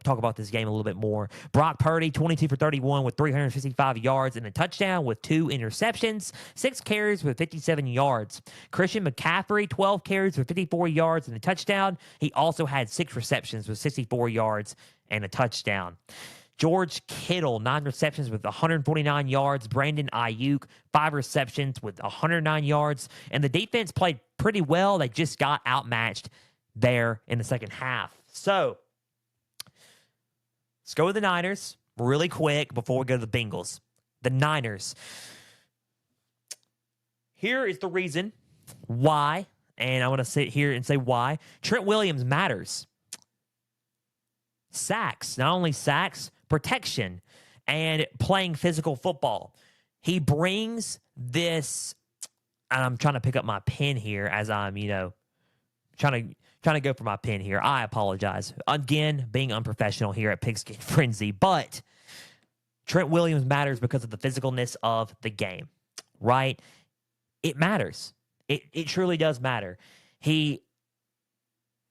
talk about this game a little bit more. Brock Purdy, 22 for 31 with 365 yards and a touchdown with 2 interceptions, 6 carries with 57 yards. Christian McCaffrey, 12 carries with 54 yards and a touchdown. He also had 6 receptions with 64 yards and a touchdown. George Kittle, 9 receptions with 149 yards. Brandon Ayuk, 5 receptions with 109 yards. And the defense played pretty well. They just got outmatched there in the second half. So, let's go with the Niners really quick before we go to the Bengals. The Niners. Here is the reason Why? And I'm going to sit here and say why. Trent Williams matters. Sacks, not only sacks, protection, and playing physical football. He brings this, and I'm trying to pick up my pen here as I'm, trying to go for my pen here. I apologize. Again, being unprofessional here at Pigskin Frenzy, but Trent Williams matters because of the physicalness of the game, right? It matters. It truly does matter. He's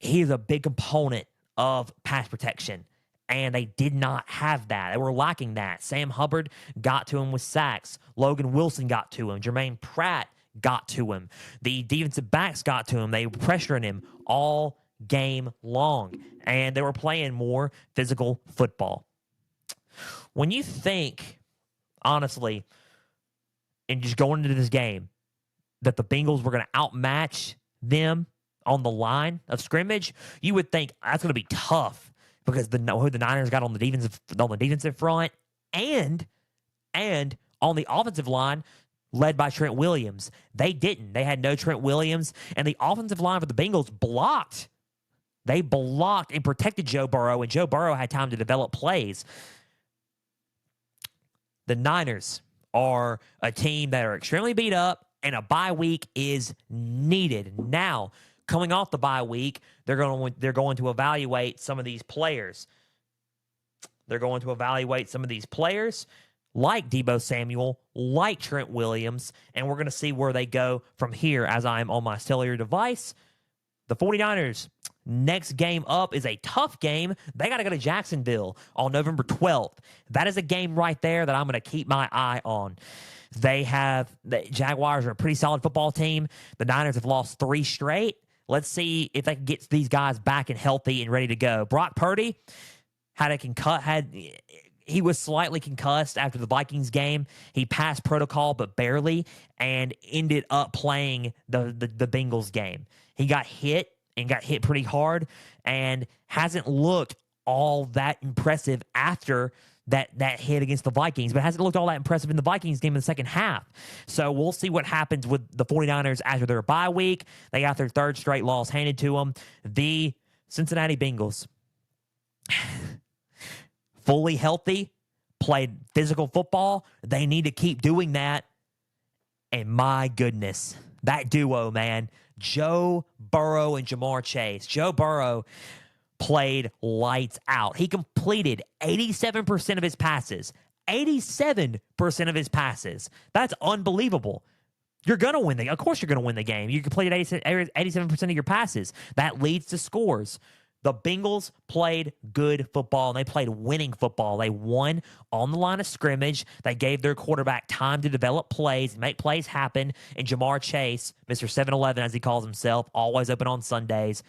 a big component of pass protection, and they did not have that. They were lacking that. Sam Hubbard got to him with sacks. Logan Wilson got to him. Jermaine Pratt got to him. The defensive backs got to him. They were pressuring him all game long, and they were playing more physical football. When you think, honestly, and just going into this game, that the Bengals were going to outmatch them on the line of scrimmage, you would think that's going to be tough because who the Niners got on the defensive front and on the offensive line led by Trent Williams. They didn't. They had no Trent Williams, and the offensive line for the Bengals blocked. They blocked and protected Joe Burrow, and Joe Burrow had time to develop plays. The Niners are a team that are extremely beat up, and a bye week is needed. Now, coming off the bye week, they're going to evaluate some of these players. They're going to evaluate some of these players like Deebo Samuel, like Trent Williams, and we're going to see where they go from here as I'm on my cellular device. The 49ers, next game up is a tough game. They got to go to Jacksonville on November 12th. That is a game right there that I'm going to keep my eye on. The Jaguars are a pretty solid football team. The Niners have lost 3 straight. Let's see if they can get these guys back and healthy and ready to go. Brock Purdy he was slightly concussed after the Vikings game. He passed protocol, but barely, and ended up playing the Bengals game. He got hit pretty hard and hasn't looked all that impressive after that hit against the Vikings, but hasn't looked all that impressive in the Vikings game in the second half. So we'll see what happens with the 49ers after their bye week. They got their 3rd straight loss handed to them. The Cincinnati Bengals, fully healthy, played physical football. They need to keep doing that. And my goodness, that duo, man, Joe Burrow and Jamar Chase. Joe Burrow played lights out. He completed 87% of his passes. 87% of his passes. That's unbelievable. You're going to win. Of course you're going to win the game. You completed 87% of your passes. That leads to scores. The Bengals played good football, and they played winning football. They won on the line of scrimmage. They gave their quarterback time to develop plays, make plays happen, and Jamar Chase, Mr. 7-Eleven as he calls himself, always open on Sundays,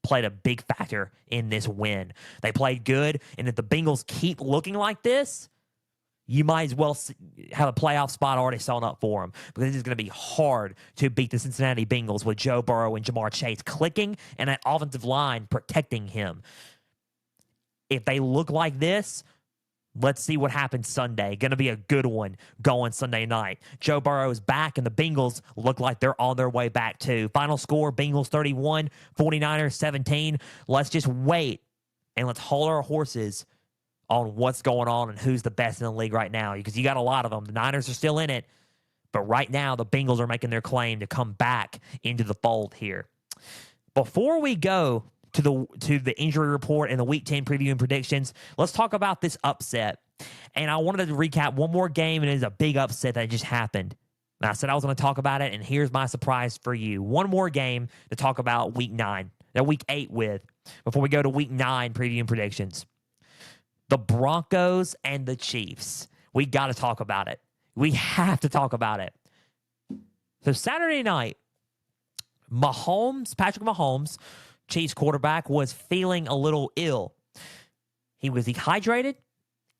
played a big factor in this win. They played good, and if the Bengals keep looking like this, you might as well have a playoff spot already sewn up for them, because it is going to be hard to beat the Cincinnati Bengals with Joe Burrow and Jamar Chase clicking and that offensive line protecting him. If they look like this, let's see what happens Sunday. Going to be a good one going Sunday night. Joe Burrow is back, and the Bengals look like they're on their way back too. Final score, Bengals 31, 49ers 17. Let's just wait, and let's hold our horses on what's going on and who's the best in the league right now, because you got a lot of them. The Niners are still in it, but right now the Bengals are making their claim to come back into the fold here. Before we go to the injury report and the Week 10 preview and predictions, let's talk about this upset. And I wanted to recap one more game, and it is a big upset that just happened. And I said I was going to talk about it, and here's my surprise for you. One more game to talk about Week 8 with, before we go to Week 9 preview and predictions. The Broncos and the Chiefs. We got to talk about it. We have to talk about it. So Saturday night, Patrick Mahomes, Chiefs quarterback, was feeling a little ill. He was dehydrated,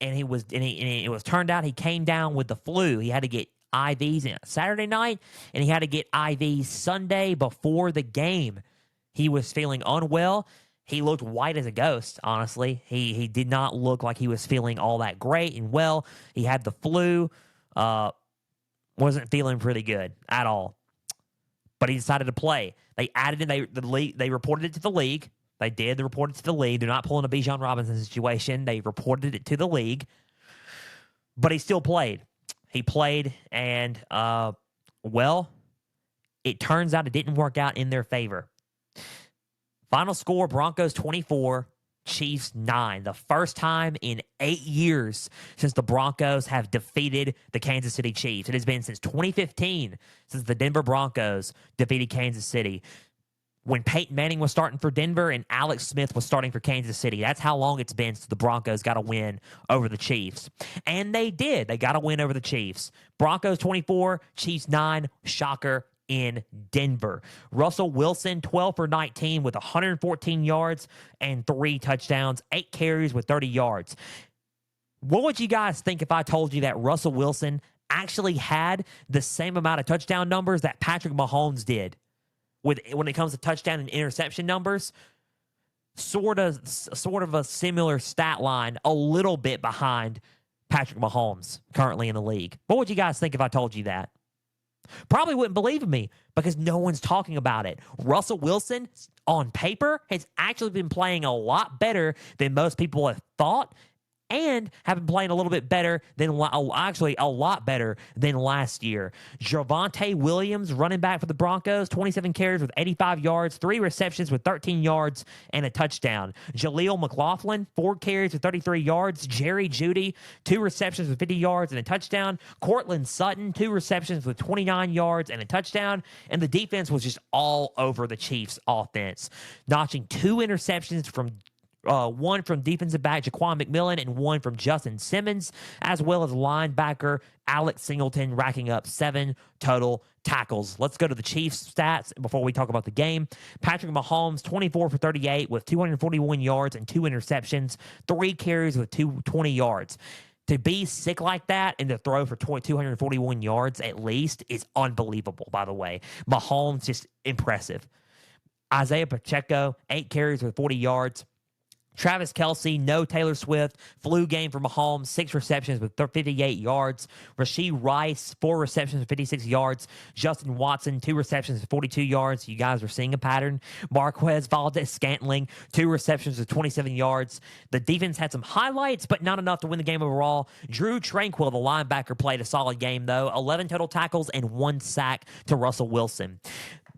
and it was turned out he came down with the flu. He had to get IVs Saturday night, and he had to get IVs Sunday before the game. He was feeling unwell. He looked white as a ghost, honestly. He did not look like he was feeling all that great and well. He had the flu. Wasn't feeling pretty good at all. but he decided to play. They added in, they reported it to the league. They did. They reported it to the league. They're not pulling a Bijan Robinson situation. They reported it to the league, but he still played. He played, and, well, it turns out it didn't work out in their favor. Final score, Broncos 24, Chiefs 9. The first time in 8 years since the Broncos have defeated the Kansas City Chiefs. It has been since 2015 since the Denver Broncos defeated Kansas City. When Peyton Manning was starting for Denver and Alex Smith was starting for Kansas City. That's how long it's been since the Broncos got a win over the Chiefs. And they did. They got a win over the Chiefs. Broncos 24, Chiefs 9. Shocker in Denver. Russell Wilson, 12 for 19 with 114 yards and 3 touchdowns, 8 carries with 30 yards. What would you guys think if I told you that Russell Wilson actually had the same amount of touchdown numbers that Patrick Mahomes did? When it comes to touchdown and interception numbers, sort of a similar stat line, a little bit behind Patrick Mahomes currently in the league. What would you guys think if I told you that? Probably wouldn't believe me because no one's talking about it. Russell Wilson, on paper, has actually been playing a lot better than most people have thought, and have been playing a little bit better than, actually a lot better than last year. Javonte Williams, running back for the Broncos, 27 carries with 85 yards, 3 receptions with 13 yards, and a touchdown. Jaleel McLaughlin, 4 carries with 33 yards. Jerry Jeudy, 2 receptions with 50 yards and a touchdown. Cortland Sutton, 2 receptions with 29 yards and a touchdown. And the defense was just all over the Chiefs' offense, notching 2 interceptions from one from defensive back Jaquan McMillan and 1 from Justin Simmons, as well as linebacker Alex Singleton racking up 7 total tackles. Let's go to the Chiefs stats before we talk about the game. Patrick Mahomes, 24 for 38 with 241 yards and 2 interceptions, 3 carries with 220 yards. To be sick like that and to throw for 241 yards at least is unbelievable, by the way. Mahomes, just impressive. Isaiah Pacheco, 8 carries with 40 yards. Travis Kelce, no Taylor Swift. Flu game for Mahomes, 6 receptions with 58 yards. Rashee Rice, 4 receptions with 56 yards. Justin Watson, 2 receptions with 42 yards. You guys are seeing a pattern. Marquez Valdez-Scantling, 2 receptions with 27 yards. The defense had some highlights, but not enough to win the game overall. Drew Tranquill, the linebacker, played a solid game, though. 11 total tackles and 1 sack to Russell Wilson.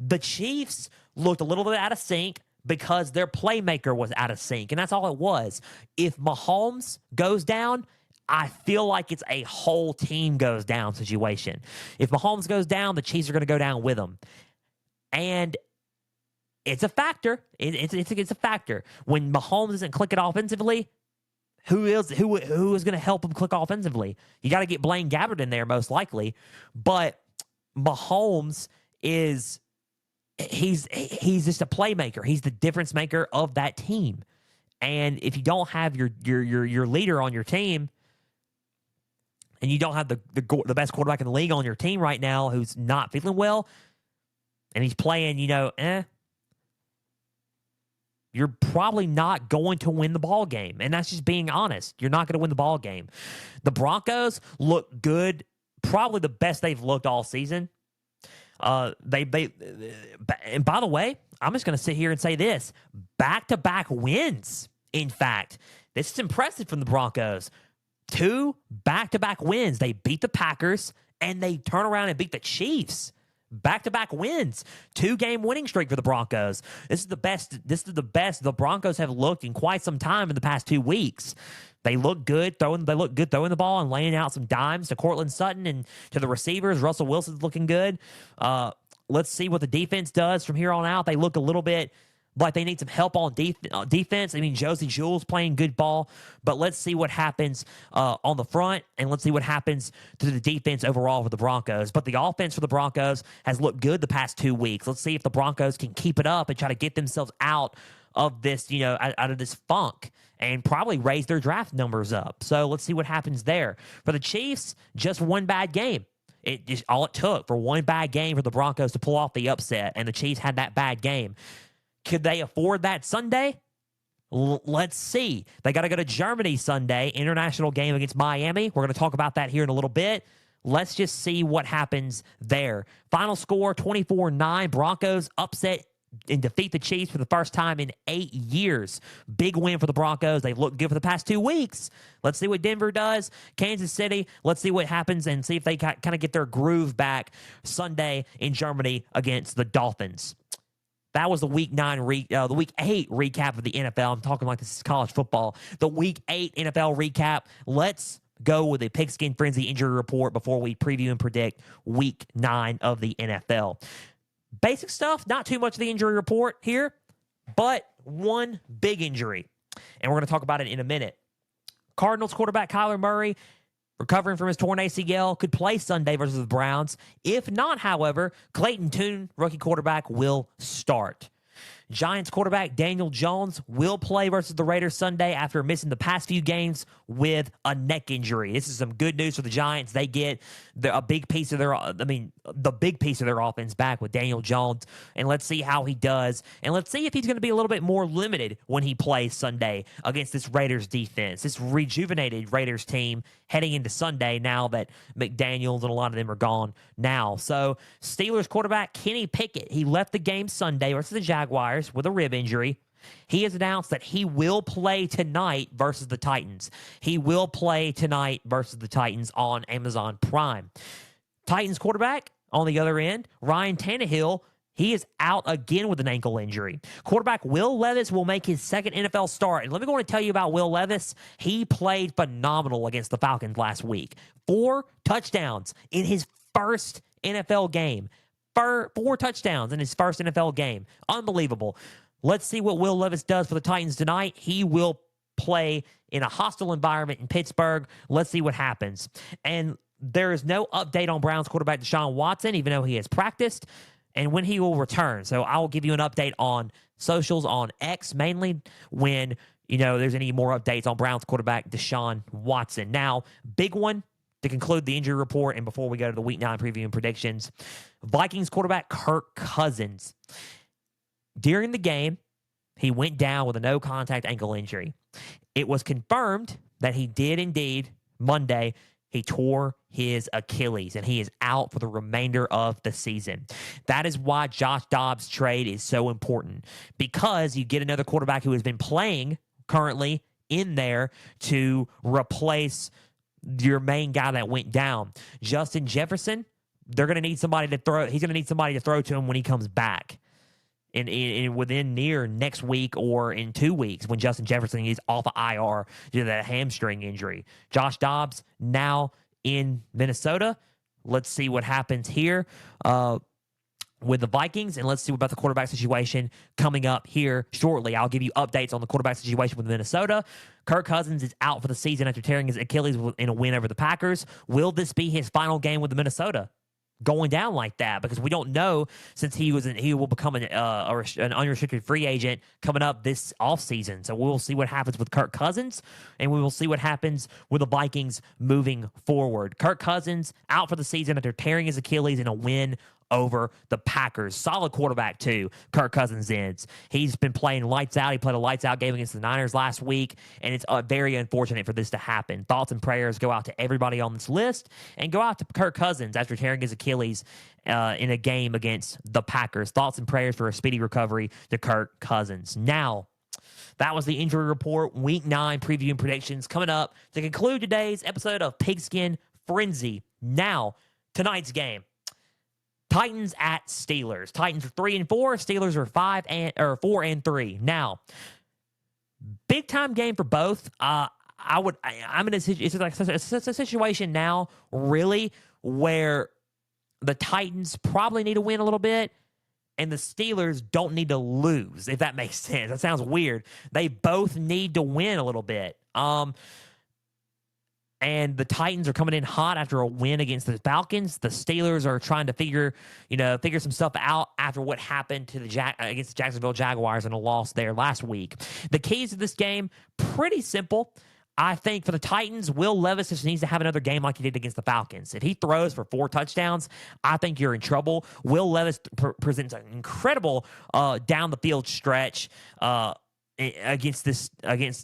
The Chiefs looked a little bit out of sync because their playmaker was out of sync, and that's all it was. If Mahomes goes down, I feel like it's a whole team goes down situation. If Mahomes goes down, the Chiefs are going to go down with him. And it's a factor. It's a factor. When Mahomes isn't clicking offensively, who is going to help him click offensively? You got to get Blaine Gabbert in there most likely, but Mahomes is... He's just a playmaker. He's the difference maker of that team. And if you don't have your leader on your team, and you don't have the best quarterback in the league on your team right now who's not feeling well, and he's playing, you're probably not going to win the ball game. And that's just being honest. You're not going to win the ball game. The Broncos look good, probably the best they've looked all season. And by the way, I'm just going to sit here and say this: back-to-back wins. In fact, this is impressive from the Broncos. 2 back-to-back wins. They beat the Packers and they turn around and beat the Chiefs. Back-to-back wins. 2-game winning streak for the Broncos. This is the best the Broncos have looked in quite some time in the past 2 weeks. They look good throwing the ball and laying out some dimes to Cortland Sutton and to the receivers. Russell Wilson's looking good. Let's see what the defense does from here on out. They look a little bit like they need some help on defense. I mean, Josie Jewell's playing good ball, but let's see what happens on the front, and let's see what happens to the defense overall for the Broncos. But the offense for the Broncos has looked good the past 2 weeks. Let's see if the Broncos can keep it up and try to get themselves out of this, out of this funk, and probably raise their draft numbers up. So let's see what happens there. For the Chiefs, just 1 bad game. All it took for 1 bad game for the Broncos to pull off the upset, and the Chiefs had that bad game. Could they afford that Sunday? Let's see. They got to go to Germany Sunday, international game against Miami. We're going to talk about that here in a little bit. let's just see what happens there. Final score, 24-9. Broncos upset and defeat the Chiefs for the first time in 8 years. Big win for the Broncos. They've looked good for the past 2 weeks. Let's see what Denver does. Kansas City, let's see what happens and see if they kind of get their groove back Sunday in Germany against the Dolphins. That was the Week 8 recap of the NFL. I'm talking like this is college football. The Week 8 NFL recap. Let's go with a Pigskin Frenzy injury report before we preview and predict Week 9 of the NFL. Basic stuff, not too much of the injury report here, but one big injury, and we're going to talk about it in a minute. Cardinals quarterback Kyler Murray, recovering from his torn ACL, could play Sunday versus the Browns. If not, however, Clayton Tune, rookie quarterback, will start. Giants quarterback Daniel Jones will play versus the Raiders Sunday after missing the past few games with a neck injury. This is some good news for the Giants. They get the big piece of their offense back with Daniel Jones, and let's see how he does, and let's see if he's going to be a little bit more limited when he plays Sunday against this Raiders defense, this rejuvenated Raiders team heading into Sunday now that McDaniels and a lot of them are gone now. So Steelers quarterback Kenny Pickett, he left the game Sunday versus the Jaguars with a rib injury. He has announced that he will play tonight versus the Titans. He will play tonight versus the Titans on Amazon Prime. Titans quarterback, on the other end, Ryan Tannehill, he is out again with an ankle injury. Quarterback Will Levis will make his second NFL start. And let me go and tell you about Will Levis. He played phenomenal against the Falcons last week. 4 touchdowns in his first NFL game. 4 touchdowns in his first NFL game. Unbelievable. Let's see what Will Levis does for the Titans tonight. He will play in a hostile environment in Pittsburgh. Let's see what happens. And there is no update on Browns quarterback Deshaun Watson, even though he has practiced, and when he will return. So I will give you an update on socials, on X mainly, when there's any more updates on Browns quarterback Deshaun Watson. Now, big one to conclude the injury report, and before we go to the Week 9 preview and predictions, Vikings quarterback Kirk Cousins. During the game, he went down with a no-contact ankle injury. It was confirmed that he did indeed, Monday, he tore his Achilles, and he is out for the remainder of the season. That is why Josh Dobbs' trade is so important, because you get another quarterback who has been playing currently in there to replace your main guy that went down. Justin Jefferson, they're going to need somebody to throw. He's going to need somebody to throw to him when he comes back. Within near next week or in 2 weeks when Justin Jefferson is off of IR due to that hamstring injury. Josh Dobbs now in Minnesota. Let's see what happens here with the Vikings, and let's see about the quarterback situation coming up here shortly. I'll give you updates on the quarterback situation with Minnesota. Kirk Cousins is out for the season after tearing his Achilles in a win over the Packers. Will this be his final game with the Minnesota? Going down like that, because we don't know, since he will become an unrestricted free agent coming up this offseason. So we'll see what happens with Kirk Cousins, and we will see what happens with the Vikings moving forward. Kirk Cousins out for the season after tearing his Achilles in a win over the Packers. Solid quarterback, too, Kirk Cousins is. He's been playing lights out. He played a lights out game against the Niners last week, and it's very unfortunate for this to happen. Thoughts and prayers go out to everybody on this list, and go out to Kirk Cousins after tearing his Achilles in a game against the Packers. Thoughts and prayers for a speedy recovery to Kirk Cousins. Now, that was the injury report. Week 9 preview and predictions coming up to conclude today's episode of Pigskin Frenzy. Now, tonight's game. Titans at Steelers. Titans are 3-4. Steelers are 4-3. Now, big time game for both. I'm in a situation now, really, where the Titans probably need to win a little bit, and the Steelers don't need to lose, if that makes sense. That sounds weird. They both need to win a little bit. And the Titans are coming in hot after a win against the Falcons. The Steelers are trying to figure some stuff out after what happened to against the Jacksonville Jaguars and a loss there last week. The keys to this game, pretty simple. I think for the Titans, Will Levis just needs to have another game like he did against the Falcons. If he throws for 4 touchdowns, I think you're in trouble. Will Levis presents an incredible down the field stretch against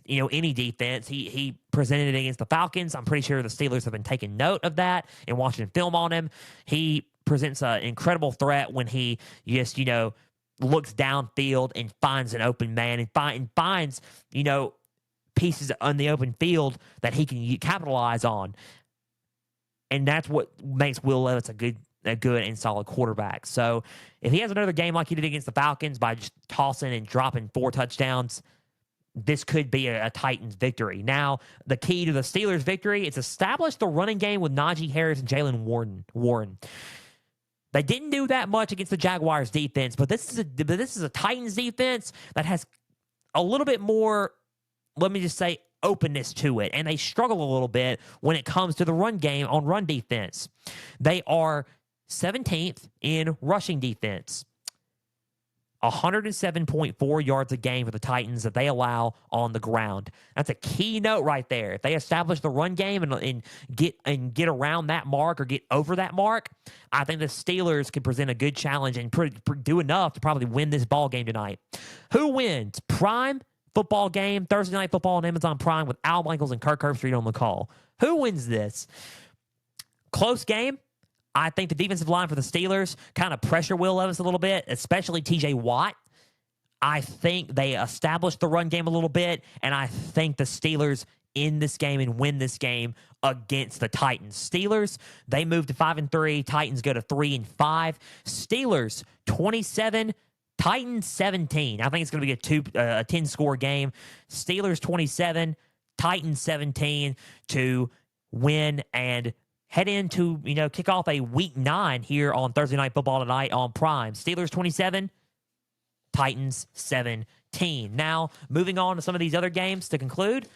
any defense. He presented it against the Falcons. I'm pretty sure the Steelers have been taking note of that and watching film on him. He presents an incredible threat when he just looks downfield and finds an open man and finds pieces on the open field that he can capitalize on. And that's what makes Will Levis a good and solid quarterback. So if he has another game like he did against the Falcons by just tossing and dropping 4 touchdowns, this could be a Titans victory. Now, the key to the Steelers' victory is establish the running game with Najee Harris and Jalen Warren. They didn't do that much against the Jaguars defense, but this is a Titans defense that has a little bit more, let me just say, openness to it, and they struggle a little bit when it comes to the run game on run defense. They are 17th in rushing defense. 107.4 yards a game for the Titans that they allow on the ground. That's a key note right there. If they establish the run game and get around that mark or get over that mark, I think the Steelers can present a good challenge and do enough to probably win this ball game tonight. Who wins? Prime football game, Thursday Night Football on Amazon Prime with Al Michaels and Kirk Herbstreit on the call. Who wins this? Close game. I think the defensive line for the Steelers kind of pressure Will Levis a little bit, especially TJ Watt. I think they established the run game a little bit, and I think the Steelers in this game and win this game against the Titans. Steelers, they move to 5-3. Titans go to 3-5. Steelers 27, Titans 17. I think it's going to be a 10-score game. Steelers 27, Titans 17 to win and head into, kick off a week 9 here on Thursday Night Football tonight on Prime. Steelers 27, Titans 17. Now, moving on to some of these other games to conclude.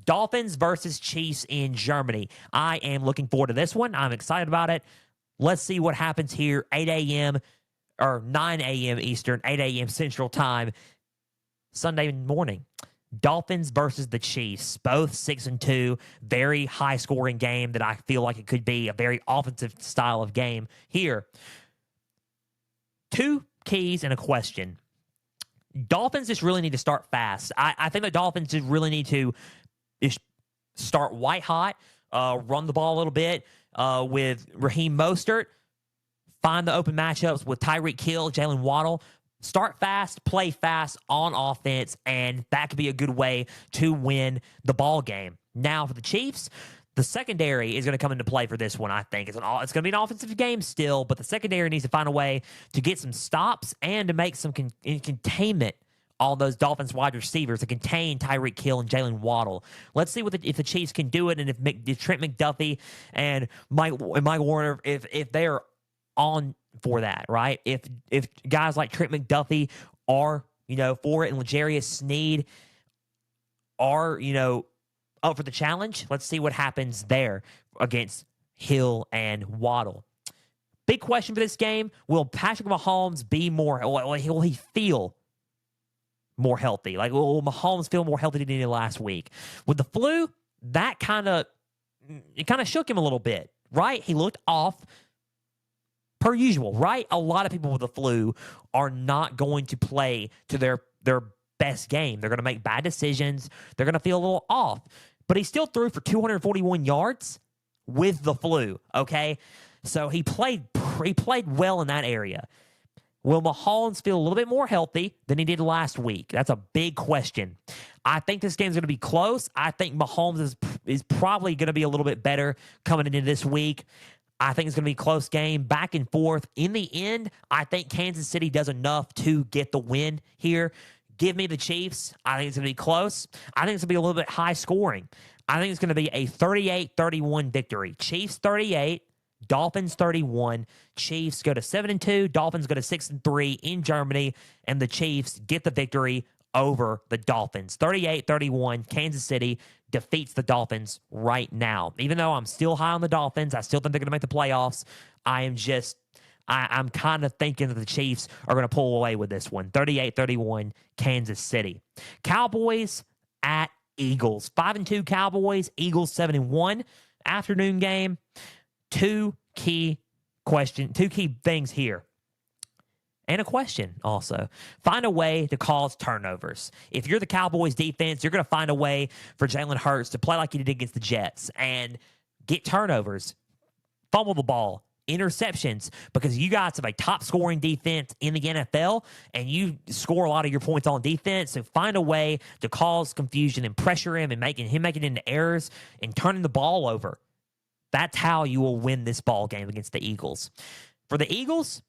Dolphins versus Chiefs in Germany. I am looking forward to this one. I'm excited about it. Let's see what happens here. 8 a.m. or 9 a.m. Eastern, 8 a.m. Central Time, Sunday morning. Dolphins versus the Chiefs, both 6-2, very high-scoring game that I feel like it could be a very offensive style of game here. 2 keys and a question. Dolphins just really need to start fast. I think the Dolphins just really need to start white hot, run the ball a little bit with Raheem Mostert, find the open matchups with Tyreek Hill, Jalen Waddle. Start fast, play fast on offense, and that could be a good way to win the ball game. Now, for the Chiefs, the secondary is going to come into play for this one, I think. It's going to be an offensive game still, but the secondary needs to find a way to get some stops and to make some containment on those Dolphins wide receivers to contain Tyreek Hill and Jalen Waddle. Let's see if the Chiefs can do it, and if Trent McDuffie and Mike Warner, if they are on for that, right? If guys like Trent McDuffie are, for it, and L'Jarius Sneed are, up for the challenge, let's see what happens there against Hill and Waddle. Big question for this game, will Patrick Mahomes be will he feel more healthy? Like, will Mahomes feel more healthy than he did last week? With the flu, that kind of shook him a little bit, right? He looked off per usual, right? A lot of people with the flu are not going to play to their best game. They're going to make bad decisions. They're going to feel a little off. But he still threw for 241 yards with the flu, okay? So he played well in that area. Will Mahomes feel a little bit more healthy than he did last week? That's a big question. I think this game's going to be close. I think Mahomes is probably going to be a little bit better coming into this week. I think it's going to be a close game, back and forth. In the end, I think Kansas City does enough to get the win here. Give me the Chiefs. I think it's going to be close. I think it's going to be a little bit high scoring. I think it's going to be a 38-31 victory. Chiefs 38, Dolphins 31. Chiefs go to 7-2. Dolphins go to 6-3 in Germany, and the Chiefs get the victory over the Dolphins. 38-31, Kansas City defeats the Dolphins right now. Even though I'm still high on the Dolphins, I still think they're going to make the playoffs. I'm kind of thinking that the Chiefs are going to pull away with this one. 38-31, Kansas City. Cowboys at Eagles. 5-2 Cowboys, Eagles 7-1. Afternoon game. Two key things here. And a question also. Find a way to cause turnovers. If you're the Cowboys defense, you're going to find a way for Jalen Hurts to play like he did against the Jets and get turnovers, fumble the ball, interceptions, because you guys have a top scoring defense in the NFL and you score a lot of your points on defense. So find a way to cause confusion and pressure him and making it into errors and turning the ball over. That's how you will win this ball game against the Eagles. For the Eagles,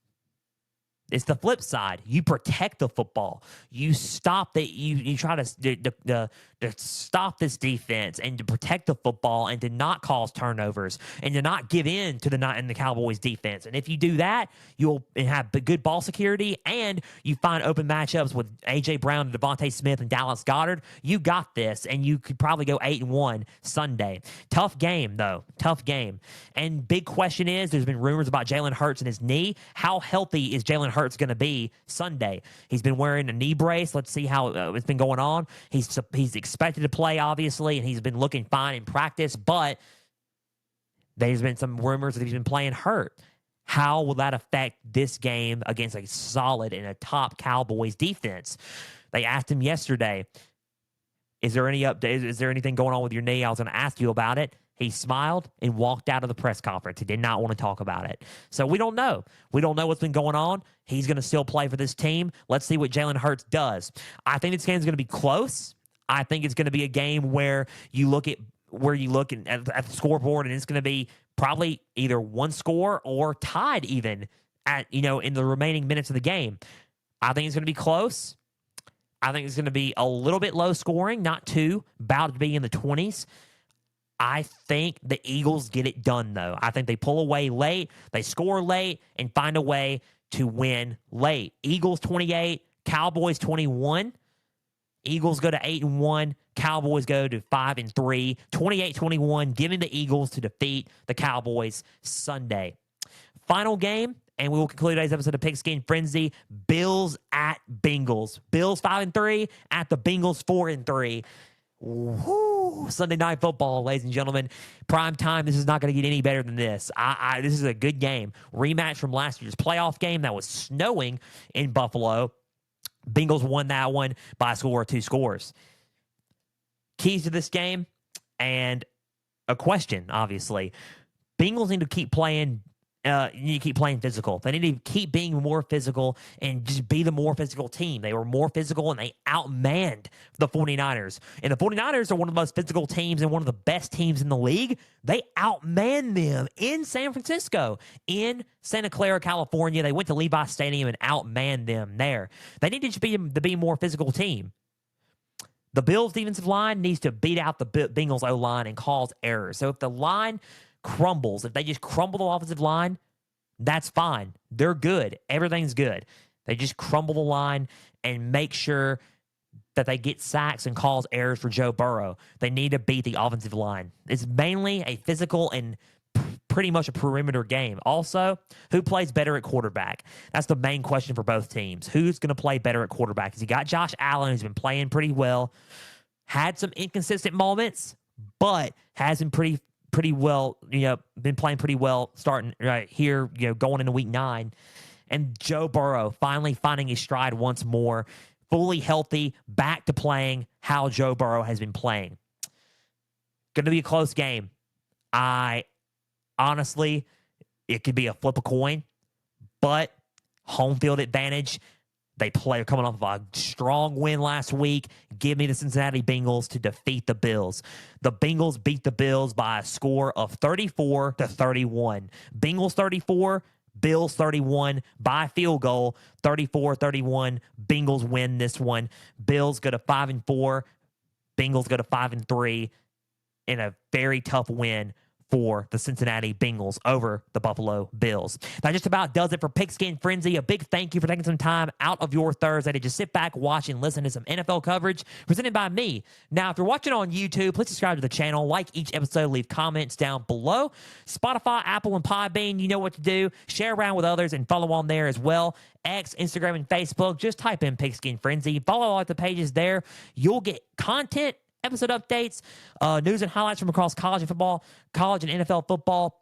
it's the flip side. You protect the football. You stop that. You try to stop this defense and to protect the football and to not cause turnovers and to not give in to the Cowboys defense. And if you do that, you'll have good ball security and you find open matchups with A.J. Brown, Devontae Smith, and Dallas Goedert. You got this, and you could probably go 8-1 Sunday. Tough game, though. Tough game. And big question is, there's been rumors about Jalen Hurts and his knee. How healthy is Jalen Hurts going to be Sunday? He's been wearing a knee brace. Let's see how it's been going on. He's expected to play, obviously, and he's been looking fine in practice, but there's been some rumors that he's been playing hurt. How will that affect this game against a solid and a top Cowboys defense? They asked him yesterday, is there any update? Is there anything going on with your knee? I was going to ask you about it. He smiled and walked out of the press conference. He did not want to talk about it. So we don't know. We don't know what's been going on. He's going to still play for this team. Let's see what Jalen Hurts does. I think this game is going to be close. I think it's going to be a game where you look at the scoreboard and it's going to be probably either one score or tied even in the remaining minutes of the game. I think it's going to be close. I think it's going to be a little bit low scoring, not too, about to be in the 20s. I think the Eagles get it done, though. I think they pull away late, they score late, and find a way to win late. Eagles 28, Cowboys 21. Eagles go to 8-1. Cowboys go to 5-3. 28-21, giving the Eagles to defeat the Cowboys Sunday. Final game, and we will conclude today's episode of Pigskin Frenzy. Bills at Bengals. Bills 5-3 at the Bengals 4-3. Woo. Sunday Night Football, ladies and gentlemen. Prime time. This is not going to get any better than this. This is a good game. Rematch from last year's playoff game that was snowing in Buffalo. Bengals won that one by a score of 2 scores. Keys to this game and a question, obviously. Bengals need to keep playing. Keep playing physical. They need to keep being more physical and just be the more physical team. They were more physical and they outmanned the 49ers. And the 49ers are one of the most physical teams and one of the best teams in the league. They outmanned them in San Francisco, in Santa Clara, California. They went to Levi Stadium and outmanned them there. They need to be a more physical team. The Bills' defensive line needs to beat out the Bengals' O-line and cause errors. So if the line crumbles, if they just crumble the offensive line, that's fine. They're good. Everything's good. They just crumble the line and make sure that they get sacks and cause errors for Joe Burrow. They need to beat the offensive line. It's mainly a physical and pretty much a perimeter game. Also, who plays better at quarterback? That's the main question for both teams. Who's going to play better at quarterback? Because you got Josh Allen, who's been playing pretty well, had some inconsistent moments, but has been pretty well, been playing pretty well starting right here, going into week 9. And Joe Burrow finally finding his stride once more, fully healthy, back to playing how Joe Burrow has been playing. Going to be a close game. Honestly, it could be a flip a coin, but home field advantage. They're coming off of a strong win last week. Give me the Cincinnati Bengals to defeat the Bills. The Bengals beat the Bills by a score of 34-31. Bengals 34, Bills 31 by field goal. 34-31. Bengals win this one. Bills go to 5-4. Bengals go to 5-3 in a very tough win for the Cincinnati Bengals over the Buffalo Bills. That just about does it for Pigskin Frenzy. A big thank you for taking some time out of your Thursday to just sit back, watch, and listen to some NFL coverage presented by me. Now, if you're watching on YouTube, please subscribe to the channel, like each episode, leave comments down below. Spotify, Apple, and Podbean, you know what to do. Share around with others and follow on there as well. X, Instagram, and Facebook. Just type in Pigskin Frenzy. Follow all the pages there. You'll get content, episode updates, news and highlights from across college and NFL football.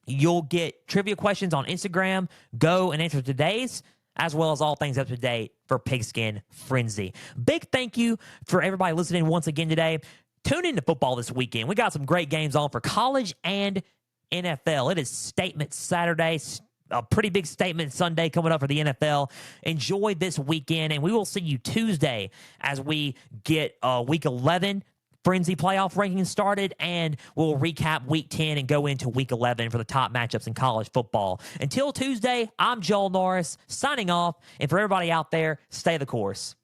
You'll get trivia questions on Instagram. Go and answer today's. as well as all things up to date for Pigskin Frenzy. Big thank you for everybody listening once again today. Tune into football this weekend. We got some great games on for college and NFL. It is Statement Saturday, a pretty big Statement Sunday coming up for the NFL. Enjoy this weekend, and we will see you Tuesday as we get Week 11 Frenzy playoff rankings started, and we'll recap Week 10 and go into Week 11 for the top matchups in college football. Until Tuesday, I'm Joel Norris signing off, and for everybody out there, stay the course.